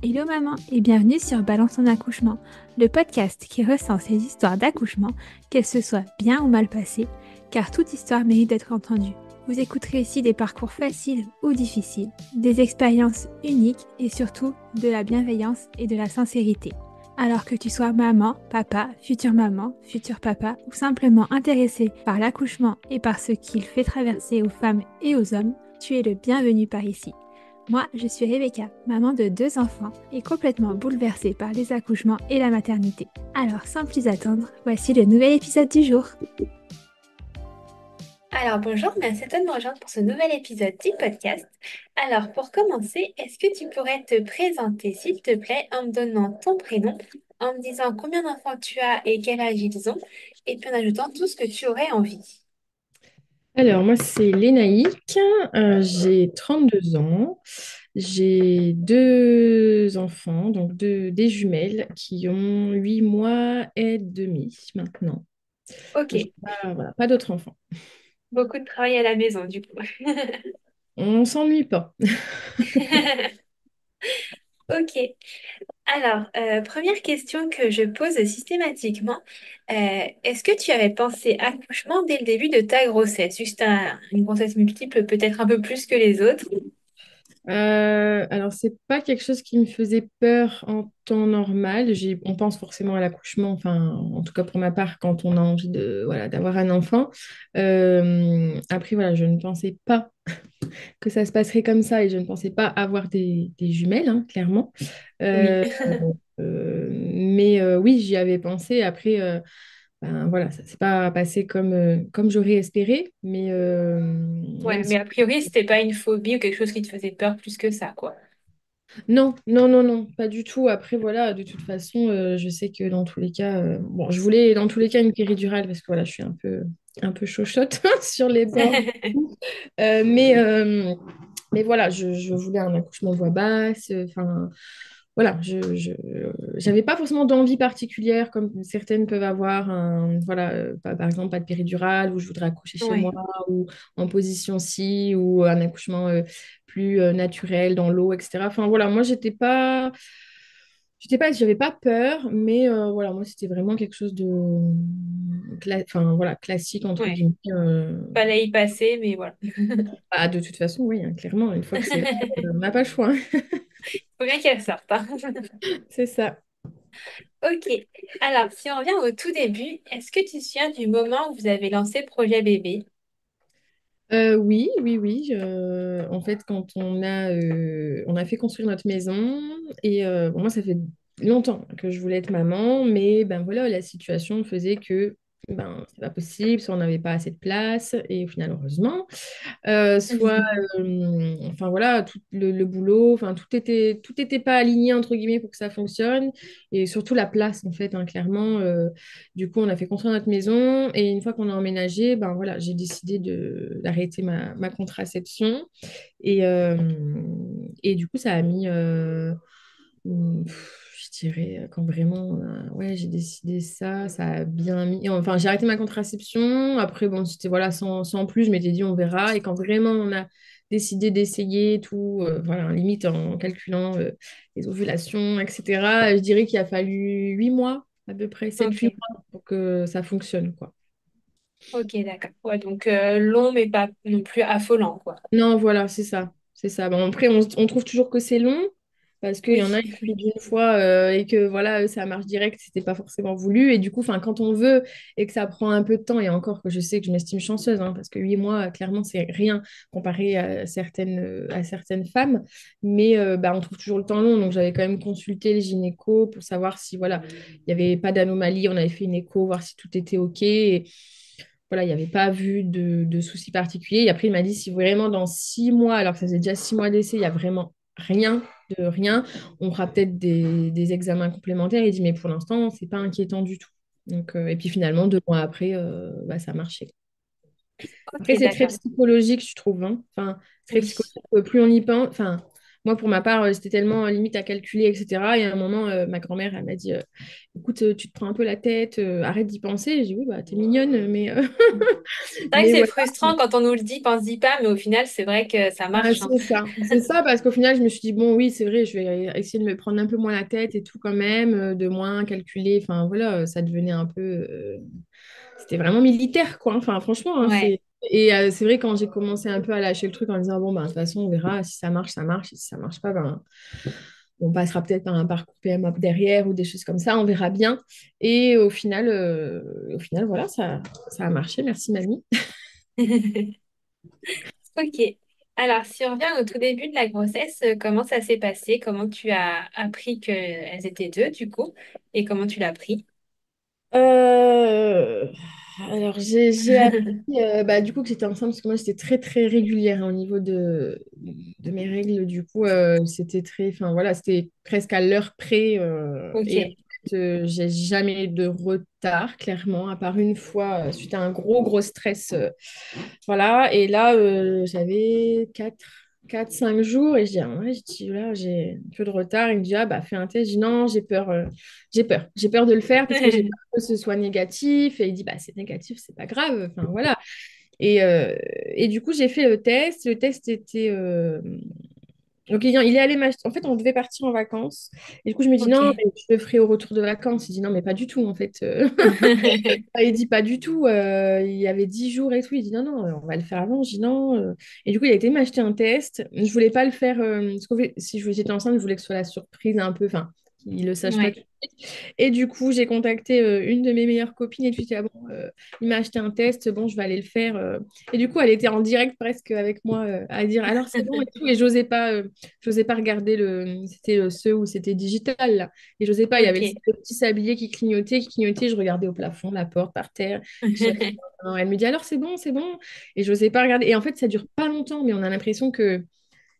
Hello maman et bienvenue sur Balance ton accouchement, le podcast qui recense les histoires d'accouchement, qu'elles se soient bien ou mal passées, car toute histoire mérite d'être entendue. Vous écouterez ici des parcours faciles ou difficiles, des expériences uniques et surtout de la bienveillance et de la sincérité. Alors que tu sois maman, futur papa ou simplement intéressé par l'accouchement et par ce qu'il fait traverser aux femmes et aux hommes, tu es le bienvenu par ici. Moi, je suis Rebecca, maman de 2 enfants et complètement bouleversée par les accouchements et la maternité. Alors, sans plus attendre, voici le nouvel épisode du jour. Alors bonjour, merci à toi de me rejoindre pour ce nouvel épisode du podcast. Alors pour commencer, est-ce que tu pourrais te présenter s'il te plaît en me donnant ton prénom, en me disant combien d'enfants tu as et quel âge ils ont, et puis en ajoutant tout ce que tu aurais envie. Alors, moi, c'est Lénaïque, j'ai 32 ans, j'ai deux enfants, donc des jumelles qui ont 8 mois et demi maintenant. Ok, J'ai pas, voilà, pas d'autres enfants. beaucoup de travail à la maison du coup. On s'ennuie pas. Ok. Alors, première question que je pose systématiquement, est-ce que tu avais pensé accouchement dès le début de ta grossesse? Juste une grossesse multiple, peut-être un peu plus que les autres? Alors, c'est pas quelque chose qui me faisait peur en temps normal. On pense forcément à l'accouchement, enfin, en tout cas pour ma part, quand on a envie de, voilà, d'avoir un enfant. Après, voilà, je ne pensais pas que ça se passerait comme ça et je ne pensais pas avoir des jumelles, hein, clairement. Oui. Euh, mais oui, j'y avais pensé. Après, ben, voilà, ça ne s'est pas passé comme j'aurais espéré, mais même Ouais, si... mais a priori, c'était pas une phobie ou quelque chose qui te faisait peur plus que ça, quoi. Non, non, non, non, pas du tout. Après, voilà, de toute façon, je sais que dans tous les cas, bon, je voulais dans tous les cas une péridurale parce que voilà, je suis un peu chochotte sur les bords. Euh, mais, euh, mais voilà, je voulais un accouchement voix basse. Enfin, voilà, j'avais pas forcément d'envie particulière comme certaines peuvent avoir. Voilà, par exemple, pas de péridurale ou je voudrais accoucher chez moi Ouais, ou en position ci ou un accouchement plus naturel dans l'eau, etc. Enfin, voilà, moi, j'avais pas peur, mais voilà, moi, c'était vraiment quelque chose de, enfin, voilà, classique, entre ouais. guillemets. Fallait y passer, mais voilà. Bah, de toute façon, oui, hein, clairement, une fois que c'est là, on n'a pas le choix, hein. Faut bien qu'elle sorte, hein. C'est ça. Ok. Alors, si on revient au tout début, est-ce que tu te souviens du moment où vous avez lancé Projet Bébé? Oui, oui, oui. En fait, quand on a fait construire notre maison, et bon, moi, ça fait longtemps que je voulais être maman, mais ben voilà, la situation faisait que ben c'est pas possible, soit on n'avait pas assez de place, et au final, heureusement, soit, enfin voilà, tout le boulot, enfin tout était pas aligné entre guillemets pour que ça fonctionne, et surtout la place en fait, hein, clairement. Du coup, on a fait construire notre maison, et une fois qu'on a emménagé, ben voilà, j'ai décidé d'arrêter ma contraception, et et du coup, ça a mis je dirais, quand vraiment, ouais, j'ai décidé ça, ça a bien mis. Enfin, j'ai arrêté ma contraception. Après, bon, c'était voilà, sans plus, je m'étais dit, on verra. Et quand vraiment on a décidé d'essayer tout, voilà, limite en calculant les ovulations, etc., je dirais qu'il a fallu 8 mois, à peu près, 7-8 Ok. mois pour que ça fonctionne, quoi. Ok, d'accord. Ouais, donc long, mais pas non plus affolant, quoi. Non, voilà, c'est ça. C'est ça. Bon, après, on trouve toujours que c'est long parce qu'il y en Oui. a qui suffit d'une fois et que voilà, ça marche direct, c'était pas forcément voulu. Et du coup, quand on veut et que ça prend un peu de temps, et encore que je sais que je m'estime chanceuse, hein, parce que 8 mois, clairement, c'est rien comparé à certaines femmes. Mais bah, on trouve toujours le temps long. Donc, j'avais quand même consulté le gynéco pour savoir si voilà, il n'y avait pas d'anomalie. On avait fait une écho, voir si tout était OK. Et, voilà, il n'y avait pas vu de soucis particuliers. Et après, il m'a dit si vraiment dans 6 mois, alors que ça faisait déjà 6 mois d'essai, il n'y a vraiment rien de rien, on fera peut-être des examens complémentaires. Il dit mais pour l'instant, c'est pas inquiétant du tout. Donc, et puis finalement, 2 mois après, bah, ça a marché. Après, Ok, c'est très d'accord. psychologique, je trouve, hein. Enfin, très Oui. psychologique. Plus on y pense, enfin, moi, pour ma part, j'étais tellement limite à calculer, etc. Et à un moment, ma grand-mère, elle m'a dit, écoute, tu te prends un peu la tête, arrête d'y penser. J'ai dit, oui, bah, t'es mignonne, mais, C'est vrai que mais c'est voilà. frustrant quand on nous le dit, pense-y pas, mais au final, c'est vrai que ça Ah, marche, hein. c'est ça. C'est ça, parce qu'au final, je me suis dit, bon, oui, c'est vrai, je vais essayer de me prendre un peu moins la tête et tout quand même, de moins calculer. Enfin, voilà, ça devenait un peu. C'était vraiment militaire, quoi. Enfin, franchement, hein, Ouais. c'est. Et c'est vrai, quand j'ai commencé un peu à lâcher le truc en disant, bon, ben, de toute façon, on verra si ça marche, ça marche. Et si ça marche pas, ben, on passera peut-être par un parcours PMA derrière ou des choses comme ça, on verra bien. Et au final voilà, ça a marché. Merci, mamie. Ok. Alors, si on revient au tout début de la grossesse, comment ça s'est passé? Comment tu as appris qu'elles étaient deux, du coup? Et comment tu l'as pris? Euh, alors, j'ai appris bah, du coup que j'étais enceinte parce que moi j'étais très très régulière, hein, au niveau de mes règles. Du coup, c'était très, enfin voilà, c'était presque à l'heure près. Et en Ok. fait, j'ai jamais eu de retard, clairement, à part une fois suite à un gros gros stress. Voilà, et là, j'avais 5 jours et je dis, ah ouais, je dis, là, j'ai un peu de retard. Il me dit, ah bah fais un test. Je dis, non, j'ai peur, j'ai peur de le faire parce que j'ai peur que ce soit négatif. Et il dit, bah c'est négatif, c'est pas grave. Enfin voilà. Et du coup, j'ai fait le test. Le test était, donc, il est allé m'acheter. En fait, on devait partir en vacances. Et du coup, je me dis, non, Ok. mais je le ferai au retour de vacances. Il dit, non, mais pas du tout, en fait. Il dit, pas du tout. Il y avait 10 jours et tout. Il dit, non, non, on va le faire avant. Je dis, non. Et du coup, il a été m'acheter un test. Je voulais pas le faire. Parce qu'en fait, si j'étais enceinte, je voulais que ce soit la surprise un peu. Enfin, qu'il le sache pas Ouais. tout de suite. Et du coup, j'ai contacté une de mes meilleures copines. Et puis, ah bon, il m'a acheté un test. Bon, je vais aller le faire. Et du coup, elle était en direct presque avec moi à dire, alors c'est bon et tout. Et j'osais pas regarder c'était ceux où c'était digital, là. Et j'osais pas, il y avait Ok. le petit sablier qui clignotait. Je regardais au plafond, la porte, par terre. Je cherchais. Elle me dit, alors c'est bon, c'est bon. Et j'osais pas regarder. Et en fait, ça dure pas longtemps, mais on a l'impression que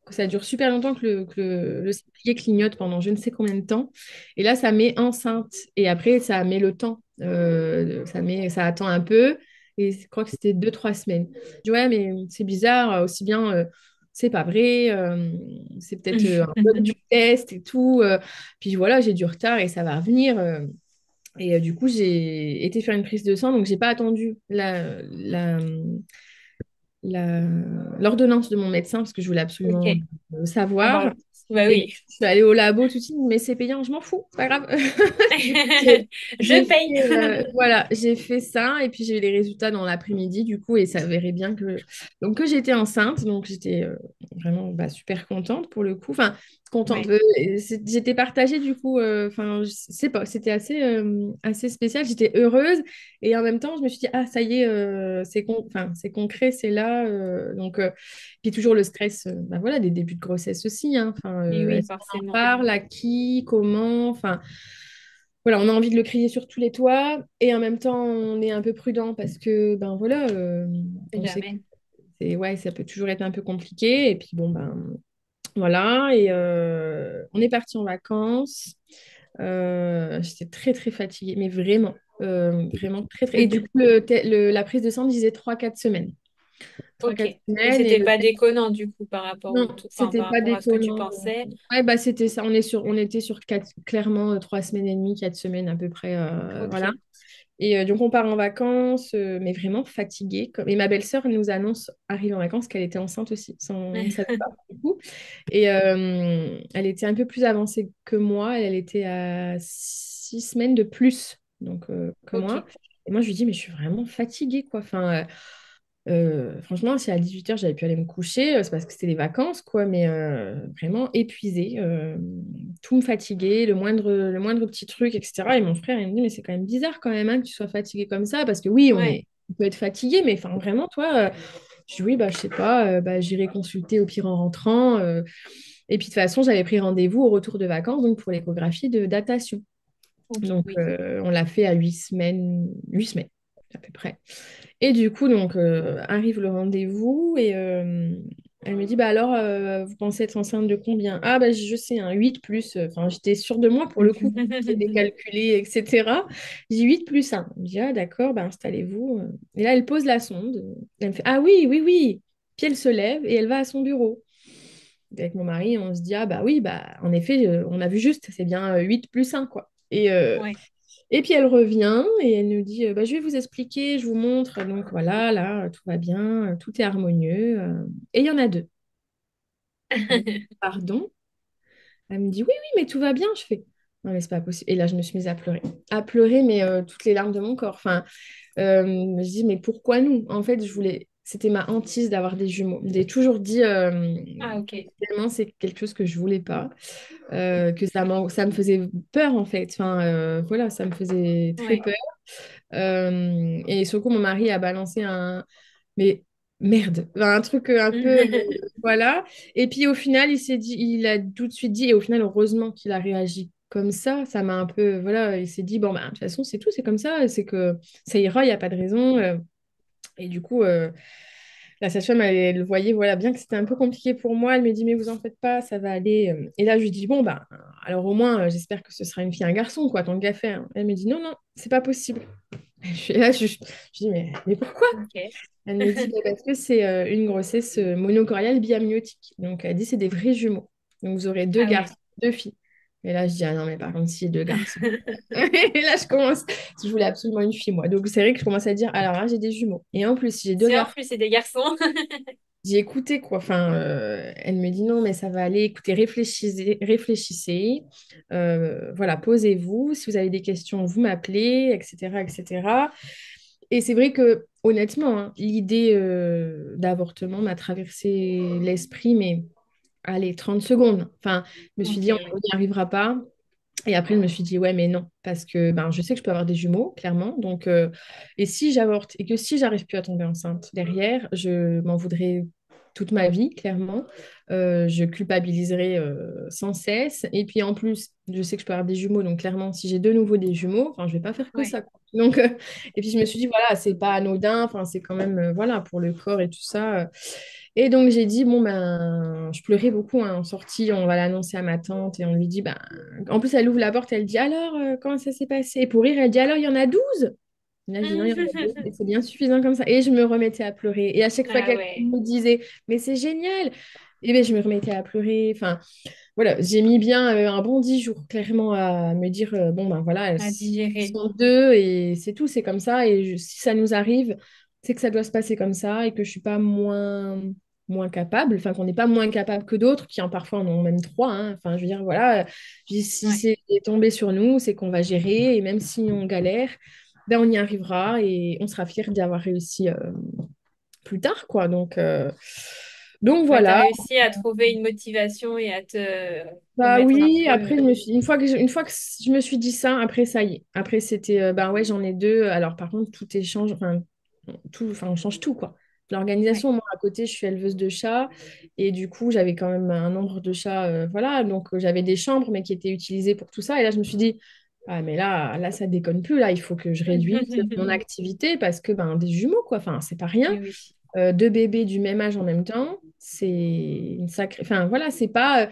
ça dure super longtemps que le sablier clignote pendant je ne sais combien de temps. Et là, ça met enceinte. Et après, ça met le temps. Ça attend un peu. Et je crois que c'était 2, 3 semaines. Je dis, ouais, mais c'est bizarre, aussi bien, c'est pas vrai. C'est peut-être un bug du test et tout. Puis voilà, j'ai du retard et ça va revenir. Et du coup, j'ai été faire une prise de sang, donc j'ai pas attendu la- l'ordonnance de mon médecin parce que je voulais absolument Ok. savoir. Avoir... Bah Et oui. je suis allée au labo tout de suite, mais c'est payant, je m'en fous, c'est pas grave. J'ai Je j'ai paye. fait, voilà, j'ai fait ça et puis j'ai eu les résultats dans l'après-midi du coup et ça verrait bien que j'étais enceinte, donc j'étais vraiment bah, super contente pour le coup. Enfin, contente. Ouais. J'étais partagée du coup. Enfin, je sais pas, c'était assez spécial. J'étais heureuse et en même temps, je me suis dit, ah, ça y est, enfin, c'est concret, c'est là. Puis toujours le stress, bah, voilà, des débuts de grossesse aussi, hein. Enfin, Et oui, est-ce qu'on en forcément. parle, à qui, comment, enfin, voilà, on a envie de le crier sur tous les toits et en même temps, on est un peu prudent parce que, ben voilà, C'est on sait que jamais. ouais, ça peut toujours être un peu compliqué. Et puis bon, ben voilà, et on est parti en vacances. J'étais très très fatiguée, mais vraiment, vraiment très très. Et du coup, la prise de sang disait 3, 4 semaines. trois Ok. quatre Et semaines et c'était le pas déconnant du coup par rapport non, au tout, enfin, c'était par pas rapport à ce que tu déconnant. pensais. Ouais, bah c'était ça. On était sur clairement 3 semaines et demie, 4 semaines à peu près. Voilà. Ok. Et donc on part en vacances, mais vraiment fatiguée. Et ma belle-sœur elle nous annonce, arrivée en vacances, qu'elle était enceinte aussi. On ne savait pas du coup. Et elle était un peu plus avancée que moi. Elle était à 6 semaines de plus donc, que moi. Ok. Et moi, je lui dis, mais je suis vraiment fatiguée, quoi. Enfin, franchement, si à 18h, j'avais pu aller me coucher, c'est parce que c'était les vacances, quoi, mais vraiment épuisée, tout me fatiguait, le moindre petit truc, etc. Et mon frère, il me dit, mais c'est quand même bizarre quand même hein, que tu sois fatiguée comme ça, parce que oui, Ouais. on peut être fatigué, mais enfin, vraiment, toi, je dis, oui, bah, je sais pas, bah, j'irai consulter au pire en rentrant. Et puis, de toute façon, j'avais pris rendez-vous au retour de vacances, donc pour l'échographie de datation. Ok. Donc, Oui. on l'a fait à 8 semaines, 8 semaines à peu près. Et du coup, donc, arrive le rendez-vous et elle me dit, bah alors, vous pensez être enceinte de combien? Ah, bah je sais, un 8 plus. Enfin, j'étais sûre de moi pour le coup, j'ai décalculé, etc. J'ai 8 plus 1. Je dis, ah d'accord, bah installez-vous. Et là, elle pose la sonde. Elle me fait, ah oui, oui, oui. Puis elle se lève et elle va à son bureau. avec mon mari, on se dit, ah bah oui, bah en effet, on a vu juste, c'est bien 8 plus 1, quoi. Ouais. Et puis elle revient et elle nous dit, bah, je vais vous expliquer, je vous montre. Donc voilà, là, tout va bien, tout est harmonieux. Et il y en a deux. Pardon? Elle me dit, oui, oui, mais tout va bien. Je fais, non, mais c'est pas possible. Et là, je me suis mise à pleurer. À pleurer, mais toutes les larmes de mon corps. Enfin, je dis, mais pourquoi nous? En fait, je voulais. C'était ma hantise d'avoir des jumeaux. J'ai toujours dit, Ah, ok. vraiment, c'est quelque chose que je voulais pas, que ça me faisait peur, en fait. Enfin, voilà, ça me faisait très Ouais. peur. Et sur le coup, mon mari a balancé un. Mais merde, enfin, un truc un peu. Voilà. Et puis au final, il a tout de suite dit, et au final, heureusement qu'il a réagi comme ça m'a un peu. Voilà, il s'est dit, bon, bah, de toute façon, c'est tout, c'est comme ça, c'est que ça ira, il n'y a pas de raison. Et du coup, la sage-femme, elle voyait voilà, bien que c'était un peu compliqué pour moi. Elle me dit, mais vous en faites pas, ça va aller. Et là, je lui dis, bon, bah, alors au moins, j'espère que ce sera une fille, un garçon, quoi, tant qu'à faire. Elle me dit, non, non, c'est pas possible. Je suis là, je dis, mais pourquoi? Ok. Elle me dit, bah, parce que c'est une grossesse monocoriale biamniotique. Donc, elle dit, c'est des vrais jumeaux. Donc, vous aurez deux Ah ouais. garçons, deux filles. Et là, je dis, ah non, mais par contre, si, deux garçons. Et là, je commence, je voulais absolument une fille, moi. Donc, c'est vrai que je commence à dire, alors là, j'ai des jumeaux. Et en plus, si j'ai deux Si en garçons, plus c'est des garçons. j'ai écouté, quoi. Enfin, elle me dit, non, mais ça va aller. Écoutez, réfléchissez, réfléchissez. Voilà, posez-vous. Si vous avez des questions, vous m'appelez, etc., etc. Et c'est vrai que, honnêtement, hein, l'idée d'avortement m'a traversé l'esprit, mais allez, 30 secondes. Enfin, je me suis Ok, dit, on oui. n'y arrivera pas. Et après, je me suis dit, ouais, mais non, parce que ben, je sais que je peux avoir des jumeaux, clairement. Donc, et si j'avorte et que si j'arrive plus à tomber enceinte derrière, je m'en voudrais toute ma vie, clairement. Je culpabiliserai sans cesse. Et puis en plus, je sais que je peux avoir des jumeaux, donc clairement, si j'ai de nouveau des jumeaux, enfin, je vais pas faire que Ouais. ça, quoi. Donc, et puis je me suis dit, voilà, c'est pas anodin, enfin, c'est quand même, voilà, pour le corps et tout ça. Et donc j'ai dit, bon, ben, je pleurais beaucoup hein, en sortie, on va l'annoncer à ma tante et on lui dit, ben, en plus elle ouvre la porte, elle dit, alors, comment ça s'est passé? Et pour rire, elle dit, alors, il y en a 12. Et là, je dis, non, il y en a 2, et c'est bien suffisant comme ça. Et je me remettais à pleurer. Et à chaque fois Ah quelqu'un ouais. me disait, mais c'est génial. Et bien, je me remettais à pleurer. Enfin, voilà, j'ai mis bien un bon 10 jours, clairement, à me dire, bon, ben voilà, elles À digérer. sont deux et c'est tout, c'est comme ça. Et si ça nous arrive, c'est que ça doit se passer comme ça et que je suis pas moins capable, enfin, qu'on n'est pas moins capable que d'autres qui en parfois en ont même trois. Hein. Enfin, je veux dire, voilà, je dis, si Ouais. c'est tombé sur nous, c'est qu'on va gérer et même si on galère, ben, on y arrivera et on sera fiers d'y avoir réussi plus tard, quoi. Donc Ouais, t'as voilà. réussi à trouver une motivation et à te Bah remettre un oui, peu. après, une fois que je me suis dit ça, après, ça y est. Après, c'était, ben ouais, j'en ai deux. Alors, par contre, tout échange, enfin, on change tout, quoi. Ouais. L'organisation, moi, à côté, je suis éleveuse de chats. Et du coup, j'avais quand même un nombre de chats, voilà. Donc, j'avais des chambres, mais qui étaient utilisées pour tout ça. Et là, je me suis dit, ah, mais là, ça déconne plus. Là, il faut que je réduise mon activité parce que, ben, des jumeaux, quoi. Enfin, c'est pas rien. Et oui. Deux bébés du même âge en même temps, c'est une sacrée. Enfin, voilà, c'est pas.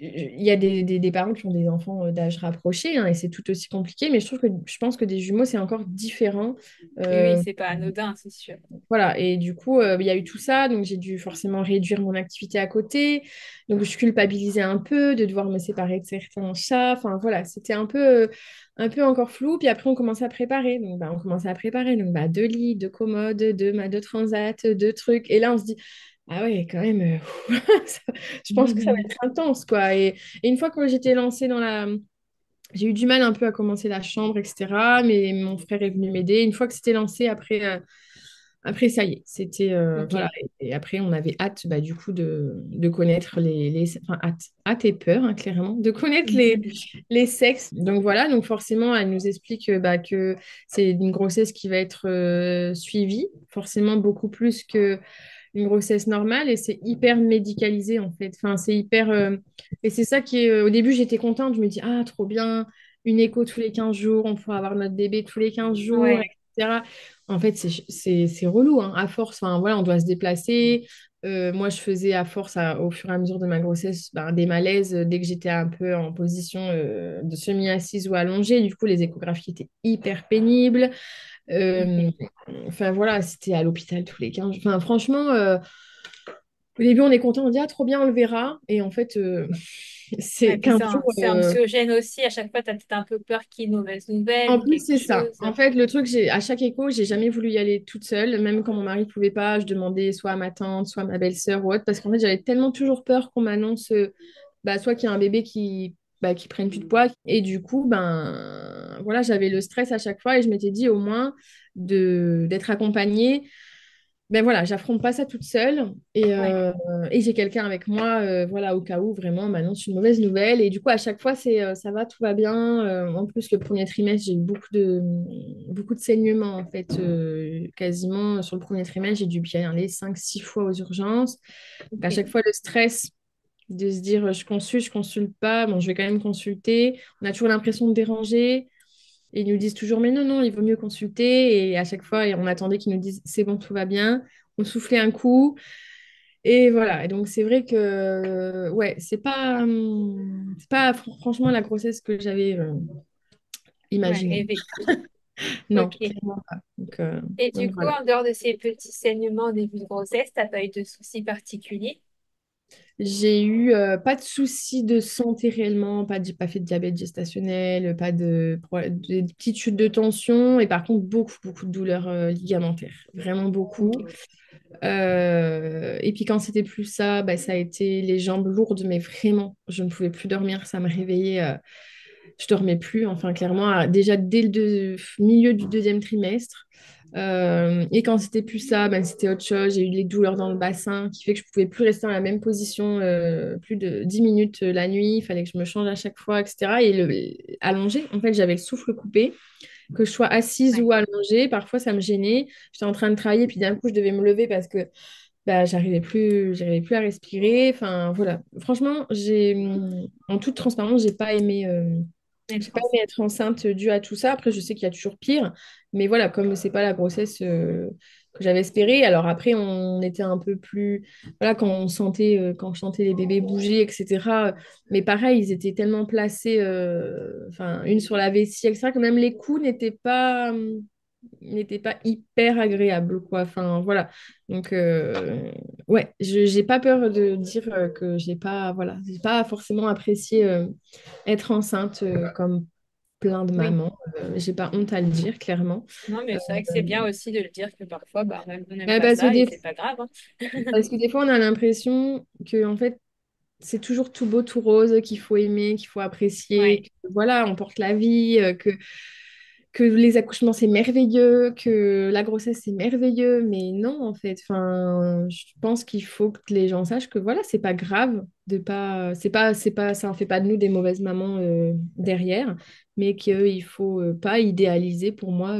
Il y a des parents qui ont des enfants d'âge rapproché hein, et c'est tout aussi compliqué, mais je pense que des jumeaux, c'est encore différent. Et oui, Euh, c'est pas anodin, c'est sûr. voilà, et du coup, il y a eu tout ça, donc j'ai dû forcément réduire mon activité à côté. Donc, je culpabilisais un peu de devoir me séparer de certains chats. Enfin, voilà, c'était un peu encore flou. Puis après, on commençait à préparer. Donc, bah, on commençait à préparer. Donc, bah, deux lits, deux commodes, deux transats, deux trucs. Et là, on se dit, ah ouais, quand même, ça- je pense que ça va être intense, quoi. Et une fois que j'étais lancée dans la... J'ai eu du mal un peu à commencer la chambre, etc. Mais mon frère est venu m'aider. Une fois que c'était lancé, après, ça y est, c'était voilà. Ok. Et après, on avait hâte, bah, du coup, de connaître enfin, hâte et peur, hein, clairement, de connaître les sexes. Donc voilà, donc forcément, elle nous explique bah, que c'est une grossesse qui va être suivie, forcément beaucoup plus que une grossesse normale, et c'est hyper médicalisé en fait. Enfin, c'est hyper et c'est ça qui est. Au début, j'étais contente. Je me dis ah trop bien, une écho tous les 15 jours, on pourra avoir notre bébé tous les 15 jours, Ouais. etc. En fait, c'est relou, hein, à force. Enfin, voilà, on doit se déplacer. Moi, je faisais à force, au fur et à mesure de ma grossesse, ben, des malaises dès que j'étais un peu en position de semi-assise ou allongée. Du coup, les échographies étaient hyper pénibles. Ok. Euh, enfin, voilà, c'était à l'hôpital tous les 15 jours. Enfin, franchement, Au début, on est content, on dit, ah, trop bien, on le verra. Et en fait, Ouais, c'est puis 15 ça, jours. c'est anxiogène aussi. À chaque fois, tu as peut-être un peu peur qu'il y ait une mauvaise nouvelle En ou plus, quelque c'est ça. chose. En fait, le truc, à chaque écho, j'ai jamais voulu y aller toute seule. Même quand mon mari ne pouvait pas, je demandais soit à ma tante, soit à ma belle-sœur ou autre. Parce qu'en fait, j'avais tellement toujours peur qu'on m'annonce soit qu'il y a un bébé qui prenne plus de poids. Et du coup, ben, voilà, j'avais le stress à chaque fois. Et je m'étais dit au moins d'être accompagnée. Ben voilà, j'affronte pas ça toute seule Ouais, et j'ai quelqu'un avec moi, voilà, au cas où vraiment on m'annonce une mauvaise nouvelle. Et du coup, à chaque fois, ça va, tout va bien. En plus, le premier trimestre, j'ai eu beaucoup de saignements, en fait. Quasiment sur le premier trimestre, j'ai dû bien aller 5 6 fois aux urgences. Donc, à ok. chaque fois, le stress de se dire je consulte pas, bon, je vais quand même consulter. On a toujours l'impression de déranger. Et ils nous disent toujours, mais non, non, il vaut mieux consulter. Et à chaque fois, on attendait qu'ils nous disent, c'est bon, tout va bien. On soufflait un coup. Et voilà. Et donc, c'est vrai que, ouais, c'est pas franchement la grossesse que j'avais Ouais, imaginée. rêver. Non, Ok. clairement pas. Et du Donc coup, voilà. en dehors de ces petits saignements au début de grossesse, t'as pas eu de soucis particuliers? J'ai eu pas de soucis de santé réellement, j'ai pas fait de diabète gestationnel, pas des petites chutes de tension, et par contre, beaucoup, beaucoup de douleurs ligamentaires. Vraiment beaucoup. Ok. Et puis quand c'était plus ça, bah, ça a été les jambes lourdes, mais vraiment, je ne pouvais plus dormir, ça me réveillait, je dormais plus, enfin clairement, déjà dès le milieu du deuxième trimestre. Et quand c'était plus ça, ben, c'était autre chose. J'ai eu des douleurs dans le bassin qui fait que je pouvais plus rester dans la même position plus de 10 minutes la nuit. Il fallait que je me change à chaque fois, etc. Et allongé, en fait, j'avais le souffle coupé. Que je sois assise Ouais. ou allongée, parfois ça me gênait. J'étais en train de travailler, puis d'un coup, je devais me lever parce que bah, j'arrivais plus à respirer. Enfin, voilà. Franchement, en toute transparence, j'ai Être pas aimé être enceinte dû à tout ça. Après, je sais qu'il y a toujours pire, mais voilà, comme c'est pas la grossesse que j'avais espérée. Alors après, on était un peu plus, voilà, quand je sentais les bébés bouger, etc. Mais pareil, ils étaient tellement placés, enfin, une sur la vessie, etc. Que même les coups n'étaient pas hyper agréables, quoi. Enfin, voilà. Donc, ouais, j'ai pas peur de dire que j'ai pas forcément apprécié être enceinte comme plein de Oui. mamans. J'ai pas honte à le dire, clairement. Non, mais Euh, c'est vrai que c'est bien aussi de le dire que parfois, bah, on n'aime mais pas parce que ça et des, c'est pas grave, hein. parce que des fois, on a l'impression que, en fait, c'est toujours tout beau, tout rose, qu'il faut aimer, qu'il faut apprécier, Ouais, que voilà, on porte la vie, que les accouchements c'est merveilleux, que la grossesse c'est merveilleux, mais non en fait. Enfin, je pense qu'il faut que les gens sachent que voilà, c'est pas grave de pas, ça en fait pas de nous des mauvaises mamans derrière, mais qu'il faut pas idéaliser pour moi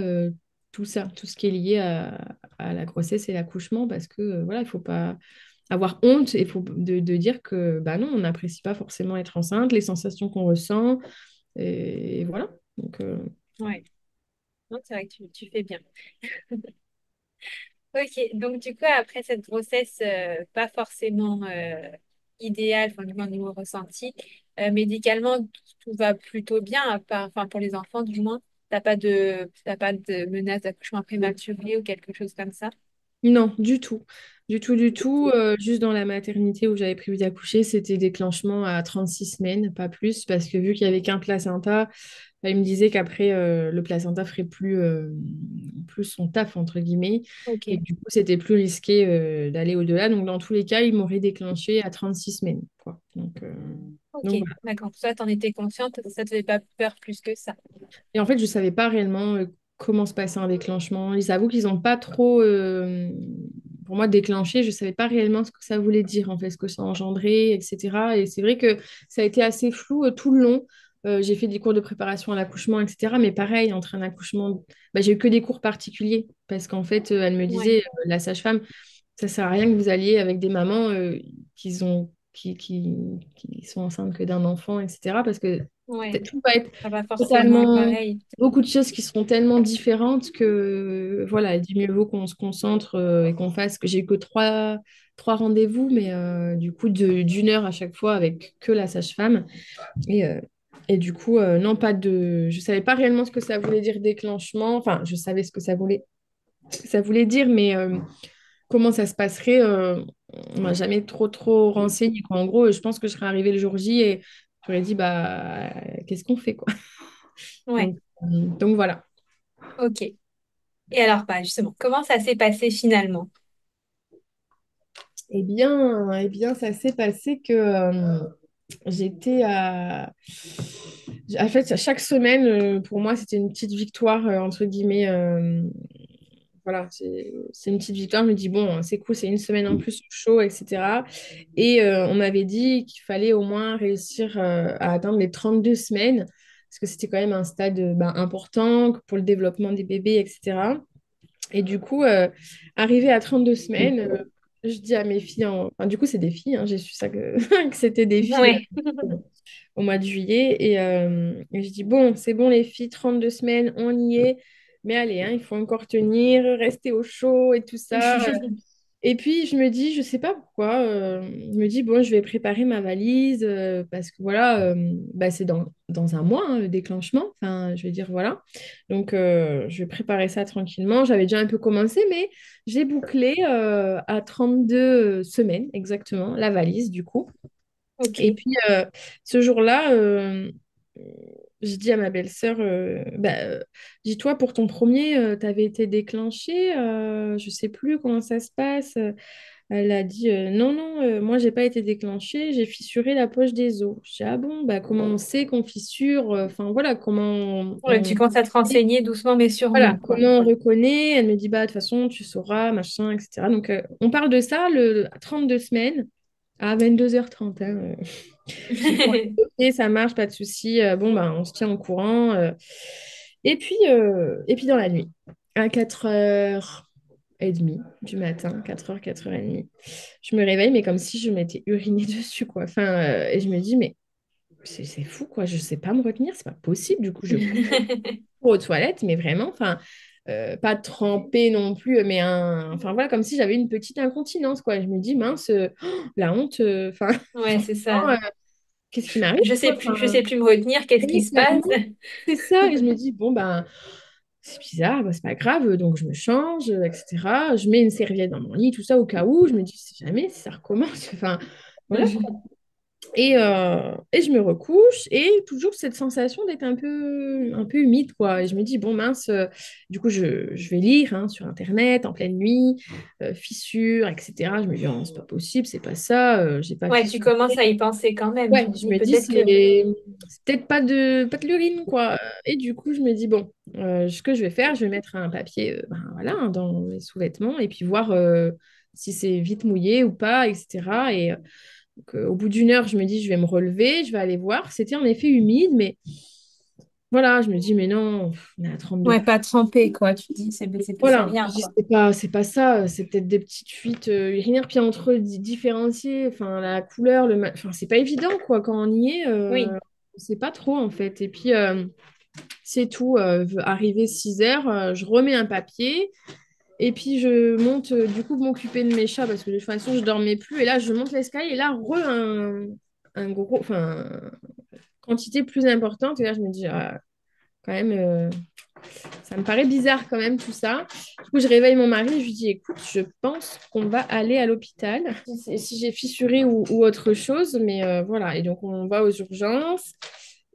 tout ça, tout ce qui est lié à la grossesse et l'accouchement, parce que voilà, il faut pas avoir honte et il faut de dire que bah non, on n'apprécie pas forcément être enceinte, les sensations qu'on ressent, et voilà. Donc, ouais. Non, c'est vrai que tu fais bien. Ok, donc du coup, après cette grossesse pas forcément idéale, enfin, du moins au niveau ressenti, médicalement, tout va plutôt bien, enfin, pour les enfants du moins. T'as pas de menace d'accouchement prématuré ou quelque chose comme ça? Non, du tout. Du tout, du tout. Juste dans la maternité où j'avais prévu d'accoucher, c'était déclenchement à 36 semaines, pas plus, parce que vu qu'il n'y avait qu'un placenta, bah, il me disait qu'après, le placenta ferait plus son taf, entre guillemets, et Ok, que du coup, c'était plus risqué d'aller au-delà. Donc, dans tous les cas, il m'aurait déclenché à 36 semaines, quoi. Donc ok, voilà. d'accord. Toi, t'en étais consciente, ça te fait pas peur plus que ça. Et en fait, je ne savais pas réellement comment se passait un déclenchement. Ils avouent qu'ils n'ont pas trop, pour moi, déclenché. Je ne savais pas réellement ce que ça voulait dire, en fait, ce que ça engendrait, etc. Et c'est vrai que ça a été assez flou tout le long. J'ai fait des cours de préparation à l'accouchement, etc. Mais pareil, entre un accouchement, bah, j'ai eu que des cours particuliers parce qu'en fait, elle me Ouais, disait, la sage-femme, ça sert à rien que vous alliez avec des mamans qui sont enceintes que d'un enfant, etc. Parce que ouais, tout va être ça va forcément totalement, pareil. beaucoup de choses qui seront tellement différentes que, voilà, il dit mieux vaut qu'on se concentre et qu'on fasse, que j'ai eu que trois rendez-vous, mais du coup, d'une heure à chaque fois avec que la sage-femme. Et, euh, et du coup, non, je savais pas réellement ce que ça voulait dire déclenchement. Enfin, je savais ce que ça voulait dire, mais comment ça se passerait, on m'a jamais trop renseigné, quoi. En gros, je pense que je serais arrivée le jour J et j'aurais dit, bah, qu'est-ce qu'on fait, quoi. Ouais, Donc voilà. ok. Et alors, bah, justement, comment ça s'est passé finalement? Eh bien, ça s'est passé que j'étais à... En fait, chaque semaine, pour moi, c'était une petite victoire, entre guillemets. Voilà, c'est une petite victoire. Je me dis, bon, c'est cool, c'est une semaine en plus au show, etc. Et on m'avait dit qu'il fallait au moins réussir à atteindre les 32 semaines, parce que c'était quand même un stade important pour le développement des bébés, etc. Et du coup, arrivé à 32 semaines, je dis à mes filles, enfin, du coup, c'est des filles, hein, j'ai su ça que, que c'était des filles Ouais. au mois de juillet. Et je dis, bon, c'est bon les filles, 32 semaines, on y est. Mais allez, hein, il faut encore tenir, rester au chaud et tout ça. Et puis, je me dis, je sais pas pourquoi, je me dis, bon, je vais préparer ma valise parce que voilà, bah, c'est dans un mois, hein, le déclenchement. Enfin, je veux dire, voilà. Donc, je vais préparer ça tranquillement. J'avais déjà un peu commencé, mais j'ai bouclé à 32 semaines exactement la valise, du coup. Et Ok. puis, ce jour-là, je dis à ma belle-sœur, bah, dis-toi, pour ton premier, tu avais été déclenché, je sais plus comment ça se passe. Elle a dit, non, non, moi, j'ai pas été déclenchée, j'ai fissuré la poche des os. Je dis, ah bon, bah, comment on sait qu'on fissure? Enfin, voilà, comment Ouais, tu commences à te renseigner doucement mais voilà, sûrement, quoi. comment on reconnaît? Elle me dit, bah, de toute façon, tu sauras, machin, etc. Donc, on parle de ça, à 32 semaines, à 22h30. Je dis, bon, ok, ça marche, pas de souci. Bon, ben, on se tient au courant. Et puis dans la nuit, à 4h30 du matin, 4h, 4h30, je me réveille, mais comme si je m'étais urinée dessus, quoi. Enfin, et je me dis, mais c'est fou, quoi. Je sais pas me retenir, c'est pas possible. Du coup, je cours aux toilettes, mais vraiment, enfin, pas trempée non plus, mais enfin, voilà, comme si j'avais une petite incontinence, quoi. Je me dis, mince, la honte, enfin, Ouais, c'est ça. franchement, qu'est-ce qui m'arrive, quoi. Je Enfin, sais plus me retenir, qu'est-ce qui oui, se passe? clairement, c'est ça. Et je me dis, bon, ben, c'est bizarre, bah, c'est pas grave. Donc, je me change, etc. Je mets une serviette dans mon lit, tout ça, au cas où. Je me dis, si jamais, si ça recommence. Enfin, voilà. Et je me recouche et toujours cette sensation d'être un peu humide, quoi. Et je me dis, bon, mince, du coup, je vais lire hein, sur Internet en pleine nuit, fissures, etc. Je me dis, oh, c'est pas possible, c'est pas ça, j'ai pas Ouais, tu fissuré. commences à y penser quand même. Tu Ouais, te je dis me dis, peut-être que... c'est peut-être pas de l'urine, quoi. Et du coup, je me dis, bon, ce que je vais faire, je vais mettre un papier ben, voilà, hein, dans mes sous-vêtements et puis voir si c'est vite mouillé ou pas, etc. Et donc, au bout d'une heure, je me dis, je vais me relever, je vais aller voir. C'était en effet humide, mais voilà, je me dis, mais non, on est à 32. Ouais, pas trempé, quoi. Tu te dis, c'est Voilà, je rien, dis, quoi. c'est pas ça, c'est peut-être des petites fuites urinaires, puis entre différencier, enfin, la couleur, enfin, c'est pas évident, quoi, quand on y est, Oui. on sait pas trop, en fait. Et puis, c'est tout, arrivé 6 heures, je remets un papier, et puis je monte, du coup, m'occuper de mes chats, parce que de toute façon, je dormais plus, et là, je monte l'escalier, et là, un gros, enfin, quantité plus importante, et là, je me dis, ah, quand même, ça me paraît bizarre quand même tout ça. Du coup, je réveille mon mari, je lui dis, écoute, je pense qu'on va aller à l'hôpital si j'ai fissuré ou autre chose, mais voilà. Et donc, on va aux urgences.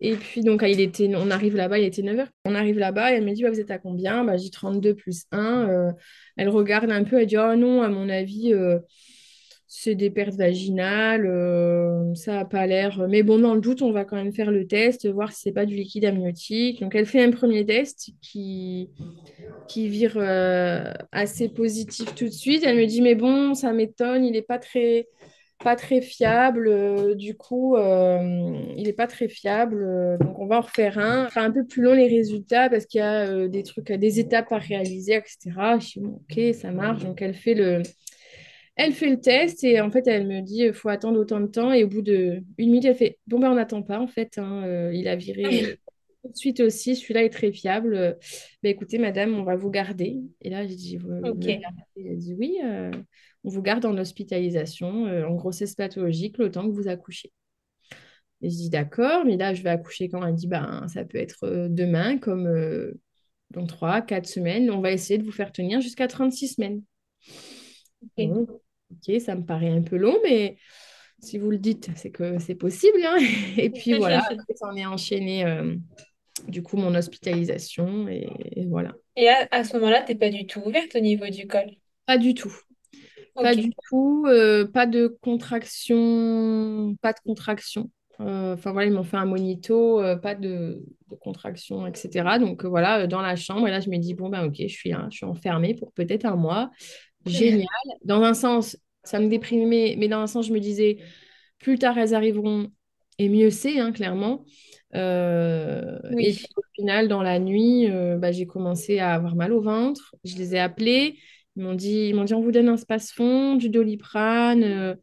Et puis, donc, on arrive là-bas, il était 9h. On arrive là-bas et elle me dit, bah, vous êtes à combien? Bah, j'ai 32 plus 1. Elle regarde un peu, elle dit, oh non, à mon avis, c'est des pertes vaginales, ça n'a pas l'air. Mais bon, dans le doute, on va quand même faire le test, voir si c'est pas du liquide amniotique. Donc, elle fait un premier test qui vire assez positif tout de suite. Elle me dit, mais bon, ça m'étonne, il n'est pas très fiable. Du coup, il n'est pas très fiable. Donc, on va en refaire un. Ce sera un peu plus long les résultats parce qu'il y a des trucs, des étapes à réaliser, etc. Je dis, bon, ok, ça marche. Donc, elle fait le test et en fait, elle me dit, il faut attendre autant de temps. Et au bout d'une minute, elle fait, bon, ben, on n'attend pas en fait, hein, il a viré tout de suite aussi. Celui-là est très fiable. Ben, écoutez, madame, on va vous garder. Et là, j'ai dit, vous me Ok. gardez? Elle dit, oui, on vous garde en hospitalisation, en grossesse pathologique, le temps que vous accouchez. Et je dis, d'accord, mais là, je vais accoucher quand? Elle dit, ben, ça peut être demain, comme dans 3, 4 semaines. On va essayer de vous faire tenir jusqu'à 36 semaines. Ok. Bon. ok, ça me paraît un peu long, mais si vous le dites, c'est que c'est possible, hein. Et puis voilà, après, ça en est enchaîné, du coup, mon hospitalisation, et voilà. Et à ce moment-là, t'es pas du tout ouverte au niveau du col. Pas du tout. Pas Ok. du tout, pas de contraction, pas de contraction. Enfin voilà, ils m'ont fait un monito, pas de contraction, etc. Donc voilà, dans la chambre, et là je me dis, bon ben ok, je suis enfermée pour peut-être un mois. Génial. Dans un sens, ça me déprimait, mais dans un sens, je me disais, plus tard elles arriveront, et mieux c'est, hein, clairement. Et puis Oui. au final, dans la nuit, bah, j'ai commencé à avoir mal au ventre. Je les ai appelés. Ils m'ont dit, on vous donne un space-fond, du Doliprane.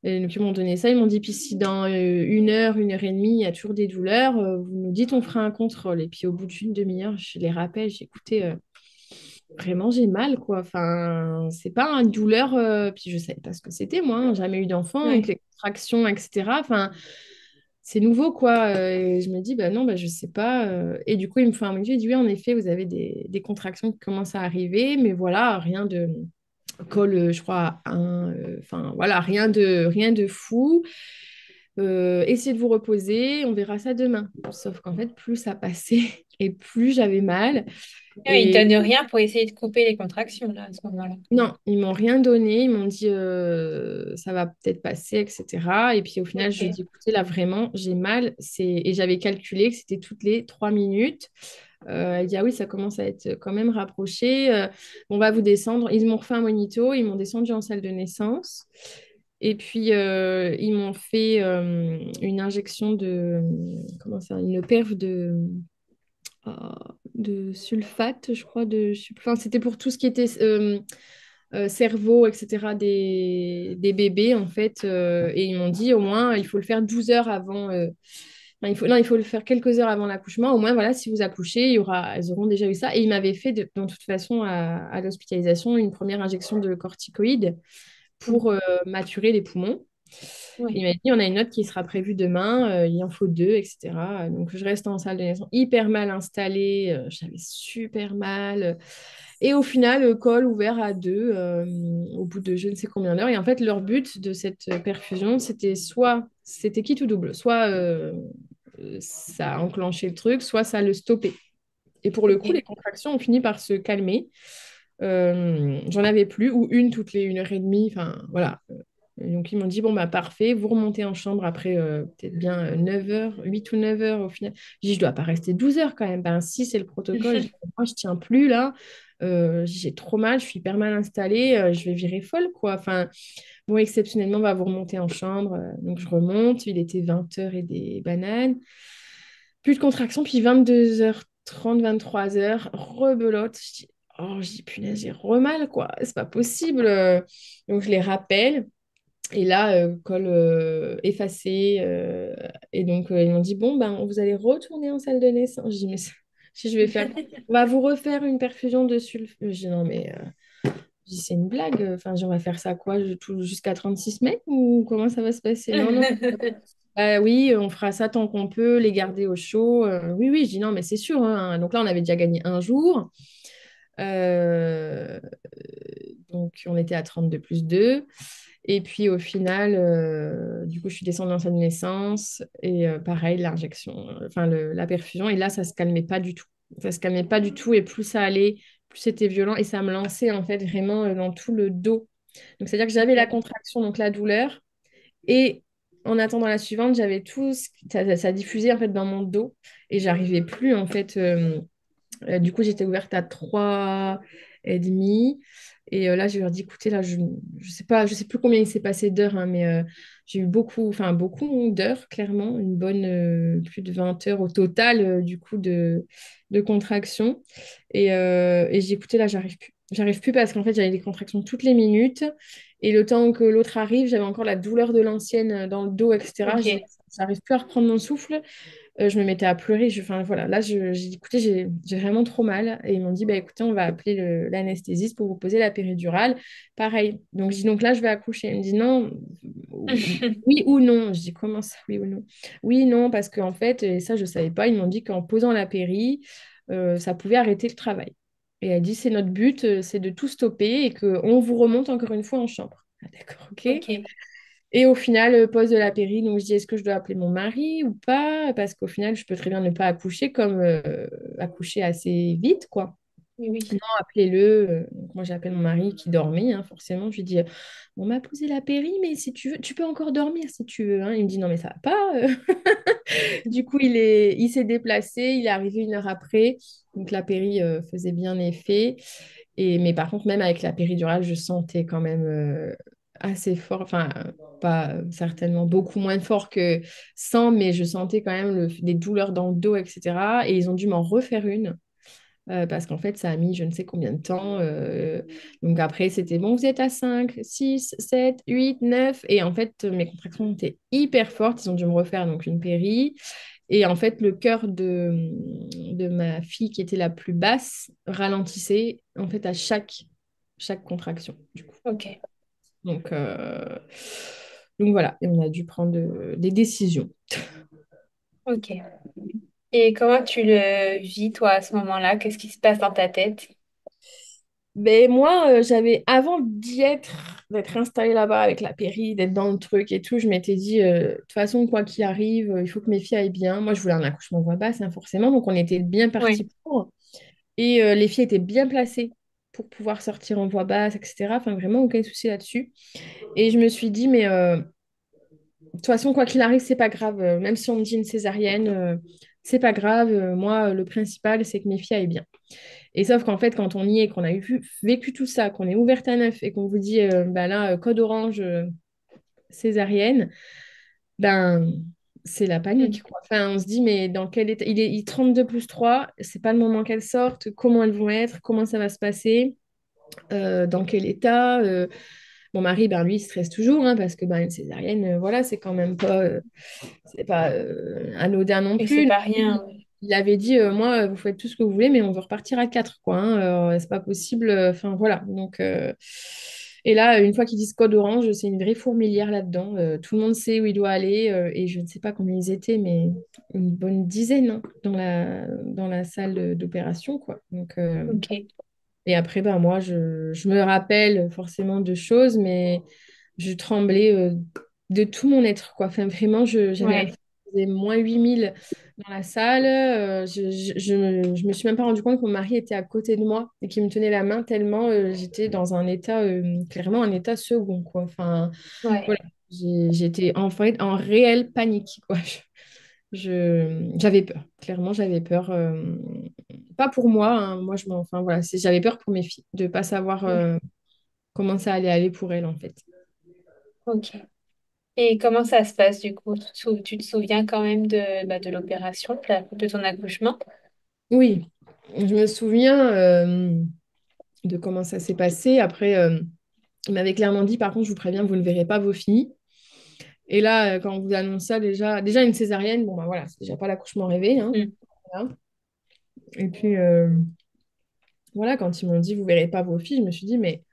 Et donc, ils m'ont donné ça. Ils m'ont dit, puis si dans 1 heure et demie, il y a toujours des douleurs, vous nous dites, on fera un contrôle. Et puis au bout d'une demi-heure, je les rappelle, j'ai écouté, vraiment, j'ai mal, quoi. Enfin, c'est pas une douleur. Puis je savais pas ce que c'était, moi, hein. Jamais eu d'enfant, donc Ouais. les contractions, etc. Enfin, c'est nouveau, quoi. Et je me dis, bah non, bah, je sais pas. Et du coup, il me fait un moniteur, il dit, oui, en effet, vous avez des contractions qui commencent à arriver, mais voilà, rien de col, je crois, à un. Enfin, voilà, rien de fou. Essayez de vous reposer, on verra ça demain. Sauf qu'en fait, plus ça passait et plus j'avais mal. Ouais, ils Et donnent rien pour essayer de couper les contractions là, à ce moment-là. non, ils m'ont rien donné. Ils m'ont dit ça va peut-être passer, etc. Et puis au final, je lui ai Ok. dit, écoutez, là vraiment, j'ai mal. Et j'avais calculé que c'était toutes les 3 minutes. Elle dit, ah oui, ça commence à être quand même rapproché. On va vous descendre. Ils m'ont refait un monito. Ils m'ont descendu en salle de naissance. Et puis, ils m'ont fait une injection comment ça, une perf de sulfate, je crois. Enfin, c'était pour tout ce qui était cerveau, etc., des bébés, en fait. Et ils m'ont dit, au moins, il faut le faire 12 heures avant. Enfin, non, il faut le faire quelques heures avant l'accouchement. Au moins, voilà, si vous accouchez, elles auront déjà eu ça. Et ils m'avaient fait, de toute façon, à l'hospitalisation, une première injection de corticoïdes pour maturer les poumons. Il Ouais. m'a dit, on a une note qui sera prévue demain, il en faut deux, etc. Donc, je reste en salle de naissance hyper mal installée, j'avais super mal. Et au final, col ouvert à deux, au bout de je ne sais combien d'heures. Et en fait, leur but de cette perfusion, c'était quitte ou double, soit ça enclenchait le truc, soit ça le stoppait. Et pour le coup, les Ok. contractions ont fini par se calmer. J'en avais plus, ou une toutes les 1 heure et demie. Enfin, voilà. Et donc, ils m'ont dit, bon, bah, parfait, vous remontez en chambre après peut-être bien 9 heures, 8 ou 9 heures au final. J'ai dit, je dois pas rester 12 heures quand même. Ben, si, c'est le protocole. J'ai dit, moi, je tiens plus là. J'ai trop mal, je suis hyper mal installée. Je vais virer folle, quoi. Enfin, bon, exceptionnellement, on va vous remonter en chambre. Donc, je remonte. Il était 20 heures et des bananes. Plus de contraction, puis 22h30, 23 heures, rebelote. Je dis, punaise, j'ai re-mal, quoi. C'est pas possible. Donc, je les rappelle. Et là, col effacé. Et donc, ils m'ont dit, bon, ben, vous allez retourner en salle de naissance. Je dis, mais si je vais faire. On va vous refaire une perfusion de sulfure. Je dis, non, mais je dis, c'est une blague. Enfin, on va faire ça quoi, jusqu'à 36 semaines ou comment ça va se passer? Non, non. Oui, on fera ça tant qu'on peut, les garder au chaud. Oui, oui, je dis non, mais c'est sûr, hein. Donc là, on avait déjà gagné un jour. Euh, donc, on était à 32 plus 2. Et puis, au final, du coup, je suis descendue en salle de naissance. Et pareil, l'injection, enfin, la perfusion. Et là, ça se calmait pas du tout. Ça se calmait pas du tout. Et plus ça allait, plus c'était violent. Et ça me lançait, en fait, vraiment dans tout le dos. Donc, c'est-à-dire que j'avais la Ok. contraction, donc la douleur. Et en attendant la suivante, j'avais tout, ça diffusait en fait dans mon dos et j'arrivais plus en fait. Du coup, j'étais ouverte à 3 et demi. Et là, je leur ai dit, écoutez, là, je sais pas, je sais plus combien il s'est passé d'heures, hein, mais j'ai eu beaucoup, enfin beaucoup d'heures, clairement, une bonne plus de 20 heures au total, du coup, de contractions. Et j'ai écouté, là, j'arrive plus. J'arrive plus parce qu'en fait, j'avais des contractions toutes les minutes. Et le temps que l'autre arrive, j'avais encore la douleur de l'ancienne dans le dos, etc. Ok. J'arrive plus à reprendre mon souffle. Je me mettais à pleurer. Enfin, voilà, là, j'ai dit, écoutez, j'ai vraiment trop mal. Et ils m'ont dit, bah, écoutez, on va appeler l'anesthésiste pour vous poser la péridurale. Pareil. Donc, je dis, donc là, je vais accoucher. Il me dit, non, oui ou non. Je dis, comment ça, oui ou non? Oui, non, parce qu'en fait, et ça, je ne savais pas, ils m'ont dit qu'en posant la péri, ça pouvait arrêter le travail. Et elle dit, c'est notre but, c'est de tout stopper et qu'on vous remonte encore une fois en chambre. Ah, d'accord, ok. Ok. Et au final, pause de la péri, donc je dis, est-ce que je dois appeler mon mari ou pas? Parce qu'au final, je peux très bien ne pas accoucher comme accoucher assez vite, quoi. Oui, Non, oui. appelez-le. Donc moi, j'appelle mon mari qui dormait, hein, forcément. Je lui dis, on m'a posé la péri, mais si tu veux, tu peux encore dormir si tu veux, hein. Il me dit, non, mais ça va pas. Du coup, il s'est déplacé, il est arrivé 1 heure après. Donc la péri faisait bien effet. Mais par contre, même avec la péridurale, je sentais quand même assez fort, enfin, pas certainement beaucoup moins fort que sans, mais je sentais quand même des douleurs dans le dos, etc. Et ils ont dû m'en refaire une. Parce qu'en fait, ça a mis je ne sais combien de temps. Donc après, c'était bon, vous êtes à 5, 6, 7, 8, 9. Et en fait, mes contractions étaient hyper fortes. Ils ont dû me refaire donc une péri. Et en fait, le cœur de ma fille, qui était la plus basse, ralentissait en fait à chaque contraction, du coup. Ok. Donc, euh, donc voilà, et on a dû prendre des décisions. Ok. Et comment tu le vis, toi, à ce moment-là? Qu'est-ce qui se passe dans ta tête? Mais moi, avant d'être installée là-bas avec la péri, d'être dans le truc et tout, je m'étais dit, de toute façon, quoi qu'il arrive, il faut que mes filles aillent bien. Moi, je voulais un accouchement voix basse, hein, forcément, donc on était bien Oui. partis pour. Et les filles étaient bien placées pour pouvoir sortir en voix basse, etc. Enfin, vraiment, aucun souci là-dessus. Et je me suis dit, mais de toute façon, quoi qu'il arrive, c'est pas grave. Même si on me dit une césarienne, c'est pas grave. Moi, le principal, c'est que mes filles aillent bien. Et sauf qu'en fait, quand on y est, qu'on a vécu tout ça, qu'on est ouverte à neuf et qu'on vous dit, bah là, code orange, césarienne, ben, c'est la Mm. panique, quoi. Enfin, on se dit, mais dans quel état? Il 32 plus 3, c'est pas le moment qu'elles sortent, comment elles vont être, comment ça va se passer, dans quel état. Mon mari, ben, lui, il stresse toujours, hein, parce que ben, une césarienne, voilà, c'est pas anodin non Et c'est plus. pas rien. Il avait dit, moi, vous faites tout ce que vous voulez, mais on veut repartir à 4, quoi, hein, c'est pas possible. Enfin, voilà. Donc, et là, une fois qu'ils disent code orange, c'est une vraie fourmilière là-dedans. Tout le monde sait où il doit aller. Et je ne sais pas combien ils étaient, mais une bonne dizaine, hein, dans la salle d'opération, quoi. Donc, Ok. et après, ben, moi, je me rappelle forcément de choses, mais je tremblais de tout mon être, quoi. Enfin, vraiment, j'avais Ouais. l'impression qu'il faisait moins 8000 dans la salle. Je me suis même pas rendu compte que mon mari était à côté de moi et qu'il me tenait la main tellement j'étais dans un état, clairement un état second, quoi. Enfin, Ouais. voilà. J'étais en fait en réelle panique, quoi. J'avais peur. Clairement, j'avais peur. Pas pour moi, hein. Moi, enfin, voilà, j'avais peur pour mes filles, de pas savoir comment ça allait aller pour elles, en fait. Ok. Et comment ça se passe du coup? Tu te souviens quand même de l'opération, de ton accouchement? Oui, je me souviens de comment ça s'est passé. Après, il m'avait clairement dit, par contre, je vous préviens, vous ne verrez pas vos filles. Et là, quand on vous annonce ça, déjà une césarienne, bon, bah voilà, c'est déjà pas l'accouchement rêvé, hein. Mm. Voilà. Et puis, voilà, quand ils m'ont dit, vous verrez pas vos filles, je me suis dit, mais.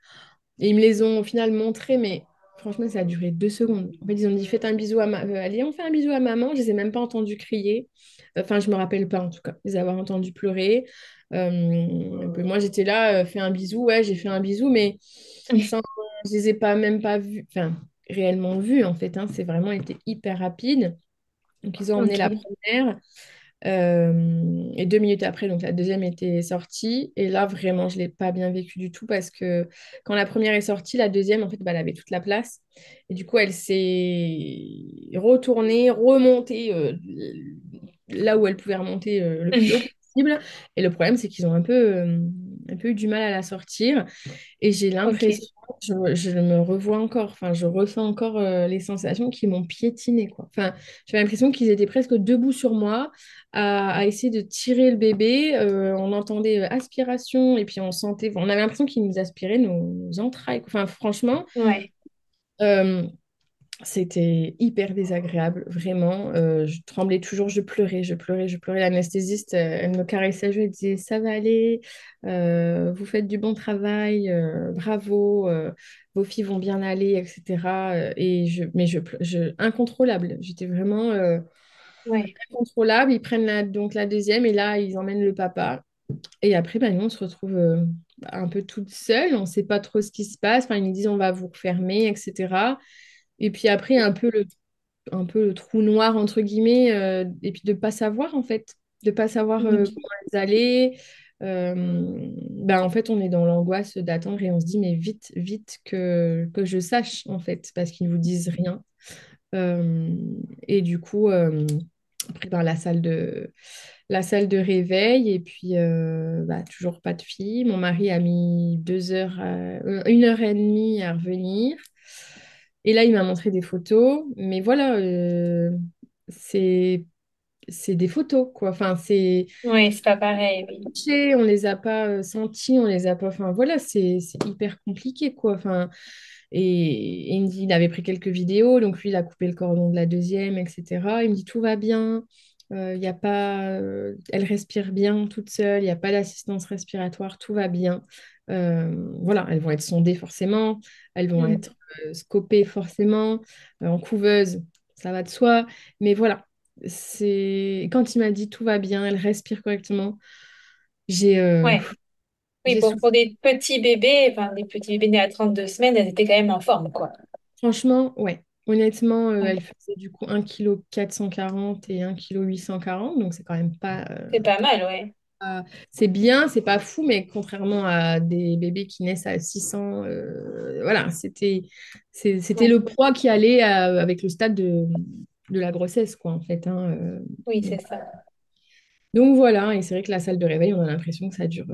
Et ils me les ont au final montrées, mais franchement, ça a duré 2 secondes. En fait, ils ont dit, faites un bisou à allez, on fait un bisou à maman. Je les ai même pas entendus crier. Enfin, je me rappelle pas, en tout cas, les avoir entendus pleurer. Moi, j'étais là, fais un bisou. Ouais, j'ai fait un bisou, mais sans, je les ai pas, même pas vus, enfin, réellement vus, en fait, hein. C'est vraiment été hyper rapide. Donc, ils ont emmené la Ok. première. Et 2 minutes après, donc la deuxième était sortie. Et là, vraiment, je ne l'ai pas bien vécu du tout parce que quand la première est sortie, la deuxième, en fait, bah, elle avait toute la place. Et du coup, elle s'est retournée, remontée là où elle pouvait remonter le plus haut possible. Et le problème, c'est qu'ils ont un peu eu du mal à la sortir. Et j'ai Ok. l'impression, je me revois encore, enfin, je ressens encore les sensations qui m'ont piétinée, quoi. Enfin, j'avais l'impression qu'ils étaient presque debout sur moi à essayer de tirer le bébé. On entendait aspiration et puis on sentait, on avait l'impression qu'ils nous aspiraient nos entrailles. Enfin, franchement, Ouais. euh, c'était hyper désagréable, vraiment. Je tremblais toujours, je pleurais, je pleurais, je pleurais. L'anesthésiste, elle me caressait le joue, elle disait, ça va aller, vous faites du bon travail, bravo, vos filles vont bien aller, etc. Mais incontrôlable. J'étais vraiment Ouais. incontrôlable. Ils prennent donc la deuxième et là, ils emmènent le papa. Et après, bah, nous, on se retrouve un peu toute seule. On ne sait pas trop ce qui se passe. Enfin, ils nous disent, on va vous refermer, etc. Et puis après, un peu le trou noir, entre guillemets, et puis de ne pas savoir, en fait, de ne pas savoir Mhm. comment elles allaient. En fait, on est dans l'angoisse d'attendre et on se dit, mais vite, vite que je sache, en fait, parce qu'ils ne vous disent rien. Euh, et du coup, après, dans la salle de réveil, et puis toujours pas de fille. Mon mari a mis 2 heures, 1 heure et demie à revenir. Et là, il m'a montré des photos, mais voilà, c'est c'est des photos, quoi. Enfin, c'est Oui, c'est pas pareil, oui. on les a pas sentis, on les a pas. Enfin, voilà, c'est hyper compliqué, quoi. Enfin, et il me dit, il avait pris quelques vidéos, donc lui, il a coupé le cordon de la deuxième, etc. Il me dit, tout va bien. Il y a pas, elle respire bien toute seule, il n'y a pas d'assistance respiratoire, tout va bien. Voilà, elles vont être sondées forcément, elles vont Mhm. être scopées forcément, en couveuse, ça va de soi. Mais voilà, quand il m'a dit tout va bien, elle respire correctement, j'ai euh, Ouais. Oui, j'ai pour soufflé. des petits bébés, enfin des petits bébés nés à 32 semaines, elles étaient quand même en forme, quoi. Franchement, ouais. Honnêtement, Ouais. elle faisait du coup 1,440 kg et 1,840 kg, donc c'est quand même pas. C'est pas mal, ouais. C'est bien, c'est pas fou, mais contrairement à des bébés qui naissent à 600, voilà, c'était Ouais. le poids qui allait avec le stade de la grossesse, quoi, en fait, hein. Oui, c'est Donc, ça. donc voilà, et c'est vrai que la salle de réveil, on a l'impression que ça dure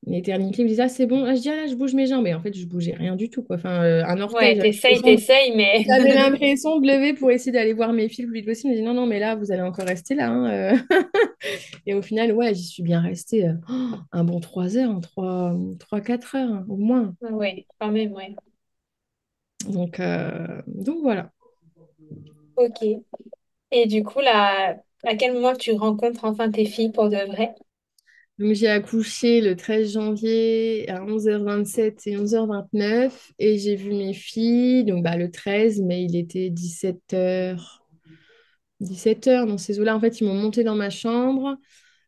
une éternité. Ils me disent, ah, c'est bon, ah, je dis, ah, là, je bouge mes jambes, et en fait, je bougeais rien du tout, quoi. Enfin, un orteil, Ouais, j'avais t'essayes, l'impression t'essayes, mais j'avais l'impression de lever pour essayer d'aller voir mes filles le plus vite possible. Je me dis non, non, mais là, vous allez encore rester là, hein, Et au final, ouais, j'y suis bien restée un bon 3 heures, 3, 4 heures au moins. ouais, quand même, ouais. Donc voilà. Ok. Et du coup, là, à quel moment tu rencontres enfin tes filles pour de vrai? Donc j'ai accouché le 13 janvier à 11h27 et 11h29 et j'ai vu mes filles donc le 13, mais il était 17h. 17h dans ces eaux-là. En fait, ils m'ont monté dans ma chambre.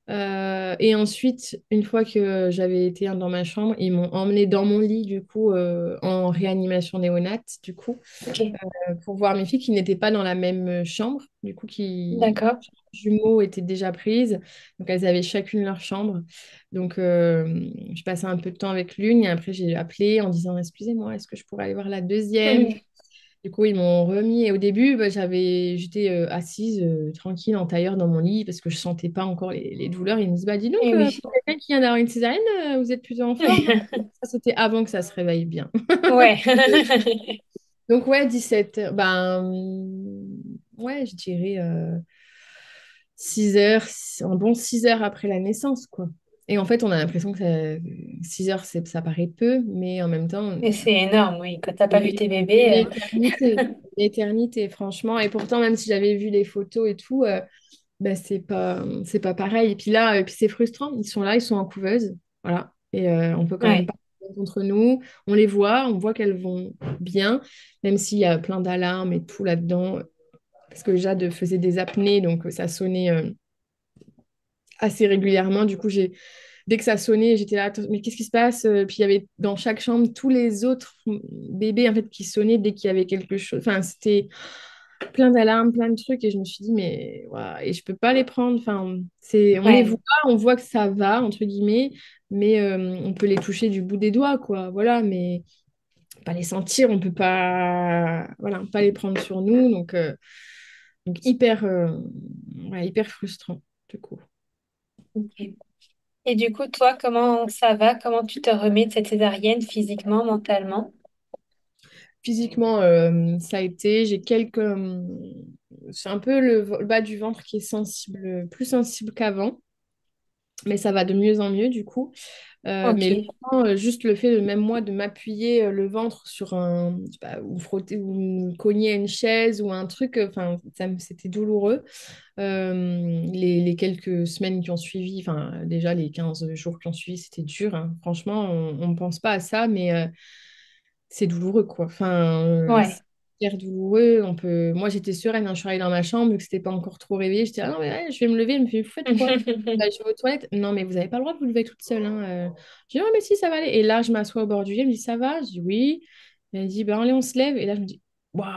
Et ensuite, une fois que j'avais été dans ma chambre, ils m'ont emmené dans mon lit, du coup, en réanimation néonate, du coup, Ok, pour voir mes filles qui n'étaient pas dans la même chambre, du coup, qui d'accord. jumeaux étaient déjà prises. Donc, elles avaient chacune leur chambre. Donc, je passais un peu de temps avec l'une et après, j'ai appelé en disant, excusez-moi, est-ce que je pourrais aller voir la deuxième? Du coup, ils m'ont remis. Et au début, j'étais assise tranquille en tailleur dans mon lit parce que je sentais pas encore les douleurs. Ils me disent, bah dis donc, Eh oui. pour quelqu'un qui vient d'avoir une césarienne, vous êtes plutôt en forme. Ça, c'était avant que ça se réveille bien. Ouais. Donc ouais, 17 heures. Ouais, je dirais 6 heures, un bon 6 heures après la naissance, quoi. Et en fait, on a l'impression que 6 heures, ça paraît peu, mais en même temps, Et c'est énorme, oui. Quand t'as pas vu une tes une bébés. éternité. Une éternité, franchement. Et pourtant, même si j'avais vu les photos et tout, c'est pas pareil. Et puis là, puis c'est frustrant. Ils sont là, ils sont en couveuse. Voilà. Et on peut quand même Ouais, pas contre nous. On voit qu'elles vont bien, même s'il y a plein d'alarmes et tout là-dedans. Parce que Jade faisait des apnées, donc ça sonnait assez régulièrement. Du coup, dès que ça sonnait, j'étais là, attends, mais qu'est-ce qui se passe? Puis il y avait dans chaque chambre tous les autres bébés en fait qui sonnaient dès qu'il y avait quelque chose. Enfin, c'était plein d'alarmes, plein de trucs, et je me suis dit, mais ouah, et je peux pas les prendre. Enfin, on les voit, ouais. on voit que ça va entre guillemets, mais on peut les toucher du bout des doigts, quoi. Voilà, mais pas les sentir, on peut pas, voilà, pas les prendre sur nous, donc hyper, ouais, hyper frustrant du coup. Ok. Et du coup, toi, comment ça va? Comment tu te remets de cette césarienne physiquement, mentalement? Physiquement, ça a été, c'est un peu le bas du ventre qui est sensible, plus sensible qu'avant, mais ça va de mieux en mieux du coup. Mais Ok. longtemps, juste le fait, même moi, de m'appuyer le ventre sur je sais pas, ou frotter, ou me cogner à une chaise ou un truc, enfin, c'était douloureux. Les quelques semaines qui ont suivi, enfin, déjà les 15 jours qui ont suivi, c'était dur, hein. Franchement, on ne pense pas à ça, mais c'est douloureux, quoi. Enfin, Ouais. hyper douloureux. Moi, j'étais sereine, hein, je suis arrivée dans ma chambre, vu que c'était pas encore trop réveillé. J'étais, ah non, mais ouais, je vais me lever. Elle me fait, vous faites quoi? Bah, je vais aux toilettes. Non, mais vous n'avez pas le droit de vous lever toute seule, hein. Je dis, non, mais si, ça va aller. Et là, je m'assois au bord du lit. Elle me dit, ça va? Je dis, oui. Elle dit, ben allez, on se lève. Et là, je me dis, waouh,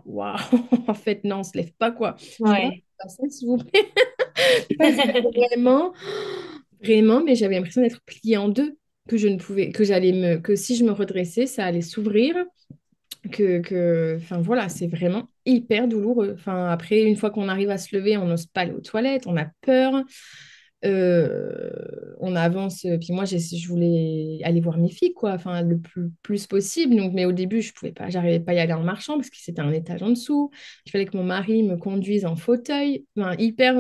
waouh. En fait, non, on se lève pas, quoi. Je peux pas Ouais. faire ça, s'il vous plaît. Parce que vraiment, vraiment, mais j'avais l'impression d'être pliée en deux, que je ne pouvais, que si je me redressais, ça allait s'ouvrir, enfin voilà, c'est vraiment hyper douloureux. Enfin, après, une fois qu'on arrive à se lever, on n'ose pas aller aux toilettes, on a peur, on avance. Puis moi, je voulais aller voir mes filles, quoi, enfin, plus possible. Donc, mais au début, je pouvais pas, j'arrivais pas à y aller en marchant parce que c'était un étage en dessous. Il fallait que mon mari me conduise en fauteuil. Enfin, hyper.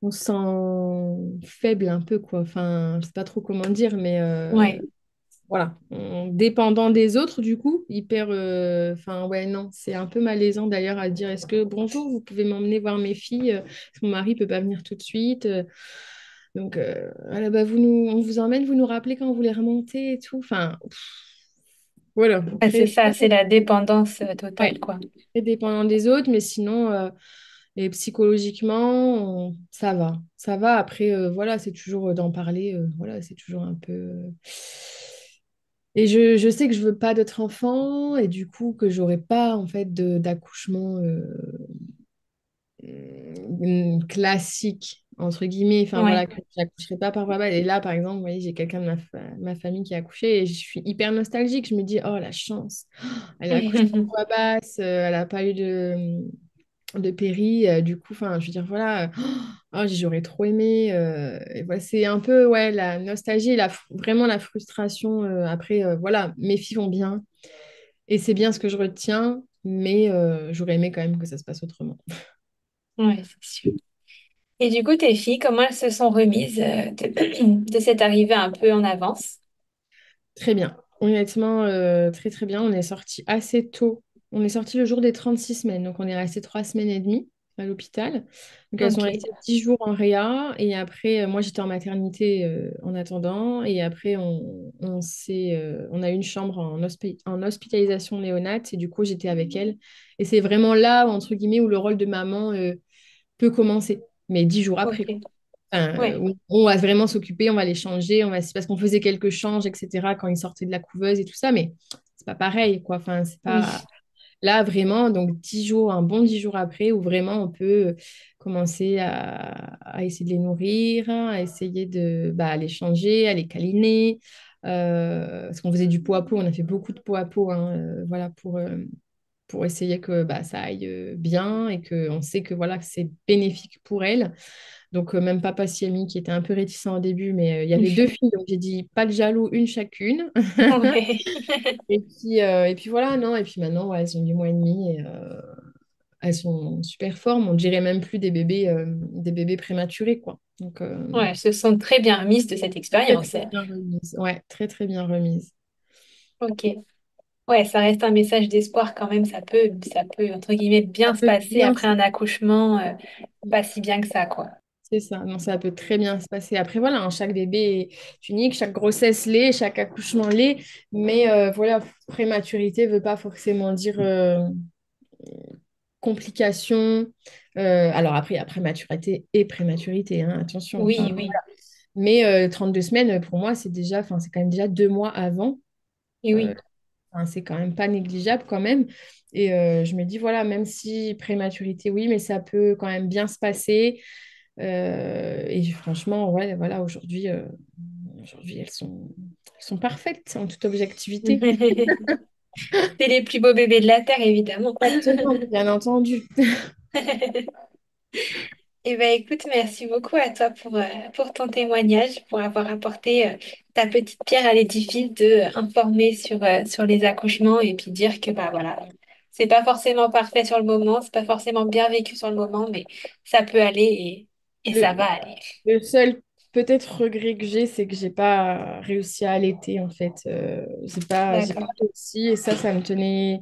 On se sent faible un peu, quoi. Enfin, je sais pas trop comment dire, mais Ouais. voilà, dépendant des autres, du coup, hyper. Enfin, ouais, non, c'est un peu malaisant d'ailleurs à dire est-ce que bonjour, vous pouvez m'emmener voir mes filles, parce que mon mari peut pas venir tout de suite. Donc, voilà, bah, on vous emmène, vous nous rappelez quand vous voulez remonter et tout. Enfin, voilà, Ouais, c'est très, ça, c'est la dépendance totale, ouais, quoi. très dépendant des autres, mais sinon, et psychologiquement, ça va. Ça va. Après, voilà, c'est toujours d'en parler. Voilà, c'est toujours un peu. Et je sais que je veux pas d'autres enfants et du coup que j'aurai pas en fait d'accouchement classique entre guillemets. Enfin voilà, Ouais. que j'accoucherai pas par papa. Et là, par exemple, vous voyez, j'ai quelqu'un de ma famille qui a accouché et je suis hyper nostalgique. Je me dis, oh la chance. Elle a accouché par voix basse, elle a pas eu de péri. Du coup, enfin, je veux dire, voilà, j'aurais trop aimé. Et voilà, c'est un peu, ouais, la nostalgie, et vraiment la frustration. Après, voilà, mes filles vont bien et c'est bien ce que je retiens, mais j'aurais aimé quand même que ça se passe autrement. Ouais, c'est sûr. Et du coup, tes filles, comment elles se sont remises de cette arrivée un peu en avance? Très bien. Honnêtement, très très bien. On est sorti assez tôt. On est sorti le jour des 36 semaines. Donc on est resté 3 semaines et demie à l'hôpital. Donc elles sont Ok, restées 10 jours en réa. Et après, moi j'étais en maternité en attendant. Et après, on a eu une chambre en hospitalisation néonate. Et du coup, j'étais avec elle. Et c'est vraiment là, entre guillemets, où le rôle de maman peut commencer. Mais 10 jours après. ok. Ouais. On va vraiment s'occuper, on va les changer, c'est parce qu'on faisait quelques changes, etc. quand ils sortaient de la couveuse et tout ça, mais c'est pas pareil, quoi. Enfin, c'est pas Oui. là vraiment, donc 10 jours, un bon 10 jours après, où vraiment on peut commencer à essayer de les nourrir, à essayer de les changer, à les câliner. Parce qu'on faisait du pot à pot, on a fait beaucoup de pot à pot, hein, voilà, pour essayer que ça aille bien et qu'on sait que voilà, que c'est bénéfique pour elles. Donc, même papa Siami qui était un peu réticent au début, mais il y avait deux filles, donc j'ai dit pas de jaloux, une chacune. Ouais. Et puis voilà, non, et puis maintenant, ouais, elles ont 8 mois et demi et elles sont super formes. On dirait même plus des bébés prématurés, quoi. Donc, Ouais, elles se sont très bien remises de cette très, expérience, très elles. bien remise. Ouais, très, très bien remise. Ok. Ouais, ça reste un message d'espoir quand même. Ça peut, entre guillemets, Ça bien se peut passer bien après se un accouchement, pas si bien que ça, quoi. C'est ça, non, ça peut très bien se passer. Après, voilà, hein, chaque bébé est unique, chaque grossesse l'est, chaque accouchement l'est, mais voilà, prématurité ne veut pas forcément dire complications. Alors après, il y a prématurité et prématurité, hein, attention. Enfin, Oui, oui. mais 32 semaines, pour moi, enfin, c'est quand même déjà 2 mois avant. Et Euh, oui. enfin, c'est quand même pas négligeable quand même. Et je me dis, voilà, même si prématurité, oui, mais ça peut quand même bien se passer. Et franchement, ouais, voilà, aujourd'hui elles sont parfaites en toute objectivité. C'est les plus beaux bébés de la Terre, évidemment. Exactement, bien entendu. Eh ben, écoute, merci beaucoup à toi pour ton témoignage, pour avoir apporté ta petite pierre à l'édifice de informer sur les accouchements et puis dire que bah voilà, c'est pas forcément parfait sur le moment, c'est pas forcément bien vécu sur le moment, mais ça peut aller et Le, ça va aller. le seul peut-être regret que j'ai, c'est que j'ai pas réussi à allaiter en fait. J'ai pas D'accord. réussi et ça me tenait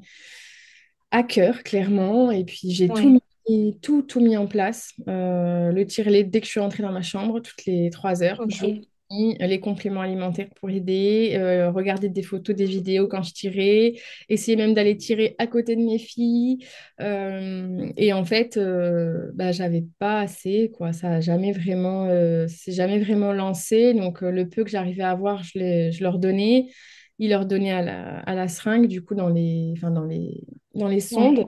à cœur, clairement. Et puis j'ai tout Oui. mis, tout mis en place. Le tire-lait dès que je suis rentrée dans ma chambre, toutes les 3 heures. Ok. les compléments alimentaires pour aider, regarder des photos, des vidéos quand je tirais, essayer même d'aller tirer à côté de mes filles. Et en fait, bah, j'avais pas assez, quoi. Ça a jamais vraiment, c'est jamais vraiment lancé. Donc, le peu que j'arrivais à avoir, je leur donnais. Ils leur donnaient à la seringue, du coup, enfin, dans les sondes. Ouais,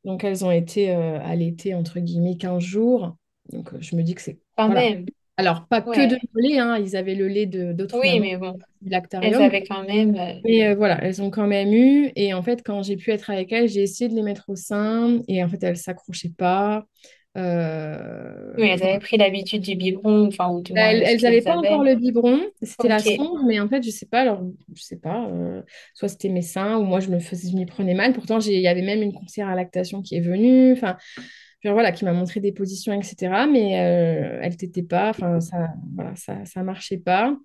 Donc, elles ont été allaitées, entre guillemets, 15 jours. Donc, je me dis que c'est... quand Voilà. même. Alors, pas que de Ouais. lait, hein, ils avaient le lait d'autres Oui, mamans mais bon, du elles lactarium. avaient quand même. Mais voilà, elles ont quand même eu. Et en fait, quand j'ai pu être avec elles, j'ai essayé de les mettre au sein. Et en fait, elles ne s'accrochaient pas. Oui, elles Enfin, avaient pris l'habitude du biberon, enfin, ou du moins elles de ce elles n'avaient qu'elles pas encore avaient. le biberon. C'était la Ok. sonde. Mais en fait, je sais pas. Alors, je sais pas. Soit c'était mes seins ou moi, je m'y prenais mal. Pourtant, il y avait même une conseillère à lactation qui est venue. Enfin, genre, voilà, qui m'a montré des positions, etc. Mais elle t'était pas. Enfin, ça, voilà, ça marchait pas.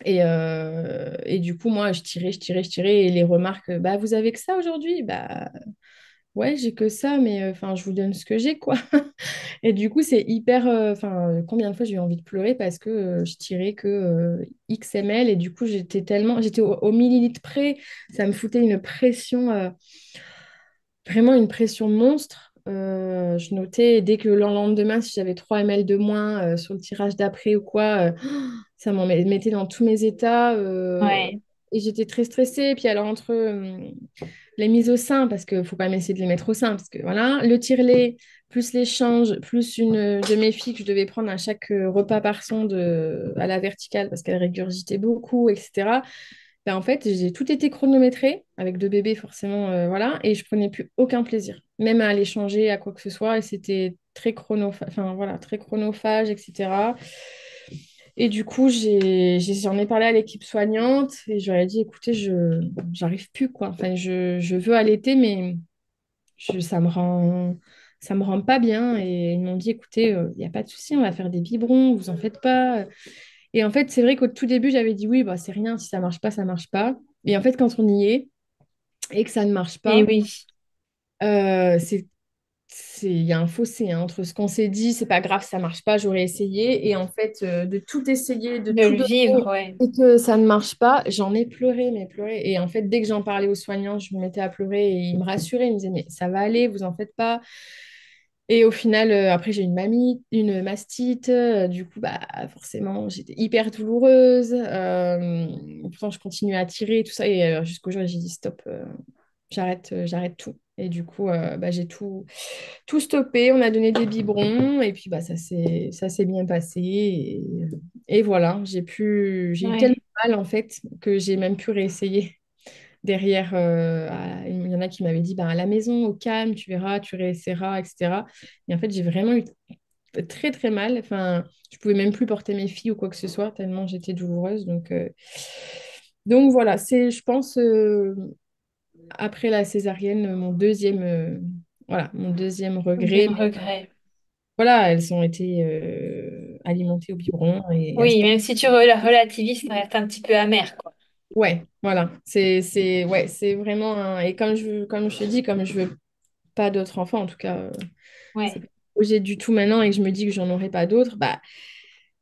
Et du coup, moi, je tirais. Et les remarques, bah, vous avez que ça aujourd'hui? Bah, ouais, j'ai que ça, mais enfin, je vous donne ce que j'ai, quoi. Et du coup, c'est hyper. Enfin, combien de fois j'ai eu envie de pleurer parce que je tirais que XML. Et du coup, j'étais au millilitre près. Ça me foutait une pression. Vraiment une pression monstre. Je notais dès que le lendemain, si j'avais 3 ml de moins sur le tirage d'après ou quoi, ça m'en mettait dans tous mes états. Ouais. Et j'étais très stressée. Puis alors, entre les mises au sein, parce qu'il ne faut pas m'essayer de les mettre au sein, parce que voilà, le tire-lait, plus l'échange, plus une de mes filles que je devais prendre à chaque repas par sonde à la verticale, parce qu'elle régurgitait beaucoup, etc. Ben, en fait, j'ai tout été chronométré avec deux bébés forcément, voilà, et je prenais plus aucun plaisir, même à aller changer, à quoi que ce soit, et c'était très enfin voilà, très chronophage, etc. Et du coup, j'en ai parlé à l'équipe soignante et j'aurais dit, écoutez, j'arrive plus quoi. Enfin, je veux allaiter, mais ça me rend pas bien. Et ils m'ont dit, écoutez, il n'y a pas de souci, on va faire des biberons, vous en faites pas. Et en fait, c'est vrai qu'au tout début, j'avais dit oui, bah, c'est rien, si ça marche pas, ça marche pas. Et en fait, quand on y est et que ça ne marche Et pas, oui, c'est, il y a un fossé hein, entre ce qu'on s'est dit, c'est pas grave, ça marche pas, j'aurais essayé. Et en fait, de tout essayer, de de tout le vivre, donner ouais. et que ça ne marche pas, j'en ai pleuré, mais pleuré. Et en fait, dès que j'en parlais aux soignants, je me mettais à pleurer et ils me rassuraient, ils me disaient, mais ça va aller, vous en faites pas. Et au final, après, j'ai une mastite. Du coup, bah, forcément, j'étais hyper douloureuse. Pourtant, je continuais à tirer et tout ça. Et jusqu'au jour où j'ai dit stop, j'arrête tout. Et du coup, bah, j'ai tout stoppé. On a donné des biberons. Et puis, bah, ça s'est bien passé. Et voilà, j'ai eu tellement Ouais, mal, en fait, que j'ai même pu réessayer. Derrière, il y en a qui m'avaient dit, bah, à la maison, au calme, tu verras, tu réessayeras, etc. Et en fait, j'ai vraiment eu très, très mal. Enfin, je pouvais même plus porter mes filles ou quoi que ce soit, tellement j'étais douloureuse. Donc voilà, c'est, je pense, après la césarienne, mon deuxième regret. deuxième regret. Voilà, elles ont été alimentées au biberon et à ce Oui, même si tu relativises, ça reste un petit peu amer, quoi. ouais, voilà, ouais, c'est vraiment et comme je te dis, comme je veux pas d'autres enfants, en tout cas, c'est Ouais, pas un projet du tout maintenant et que je me dis que j'en aurai pas d'autres, bah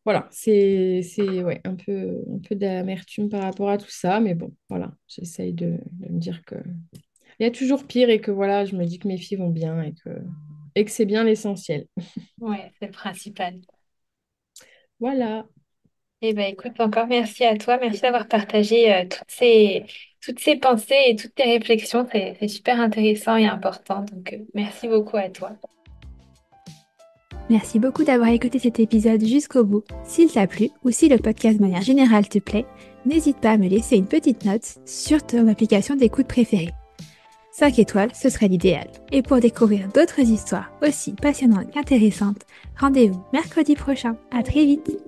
voilà, c'est ouais, un peu d'amertume par rapport à tout ça, mais bon, voilà, j'essaye de me dire que il y a toujours pire et que voilà, je me dis que mes filles vont bien et que c'est bien l'essentiel. ouais, c'est le principal. Voilà. Eh ben, écoute, encore merci à toi. Merci d'avoir partagé toutes ces pensées et toutes tes réflexions. C'est super intéressant et important. Donc, merci beaucoup à toi. Merci beaucoup d'avoir écouté cet épisode jusqu'au bout. S'il t'a plu ou si le podcast de manière générale te plaît, n'hésite pas à me laisser une petite note sur ton application d'écoute préférée. 5 étoiles, ce serait l'idéal. Et pour découvrir d'autres histoires aussi passionnantes qu'intéressantes, rendez-vous mercredi prochain. À très vite!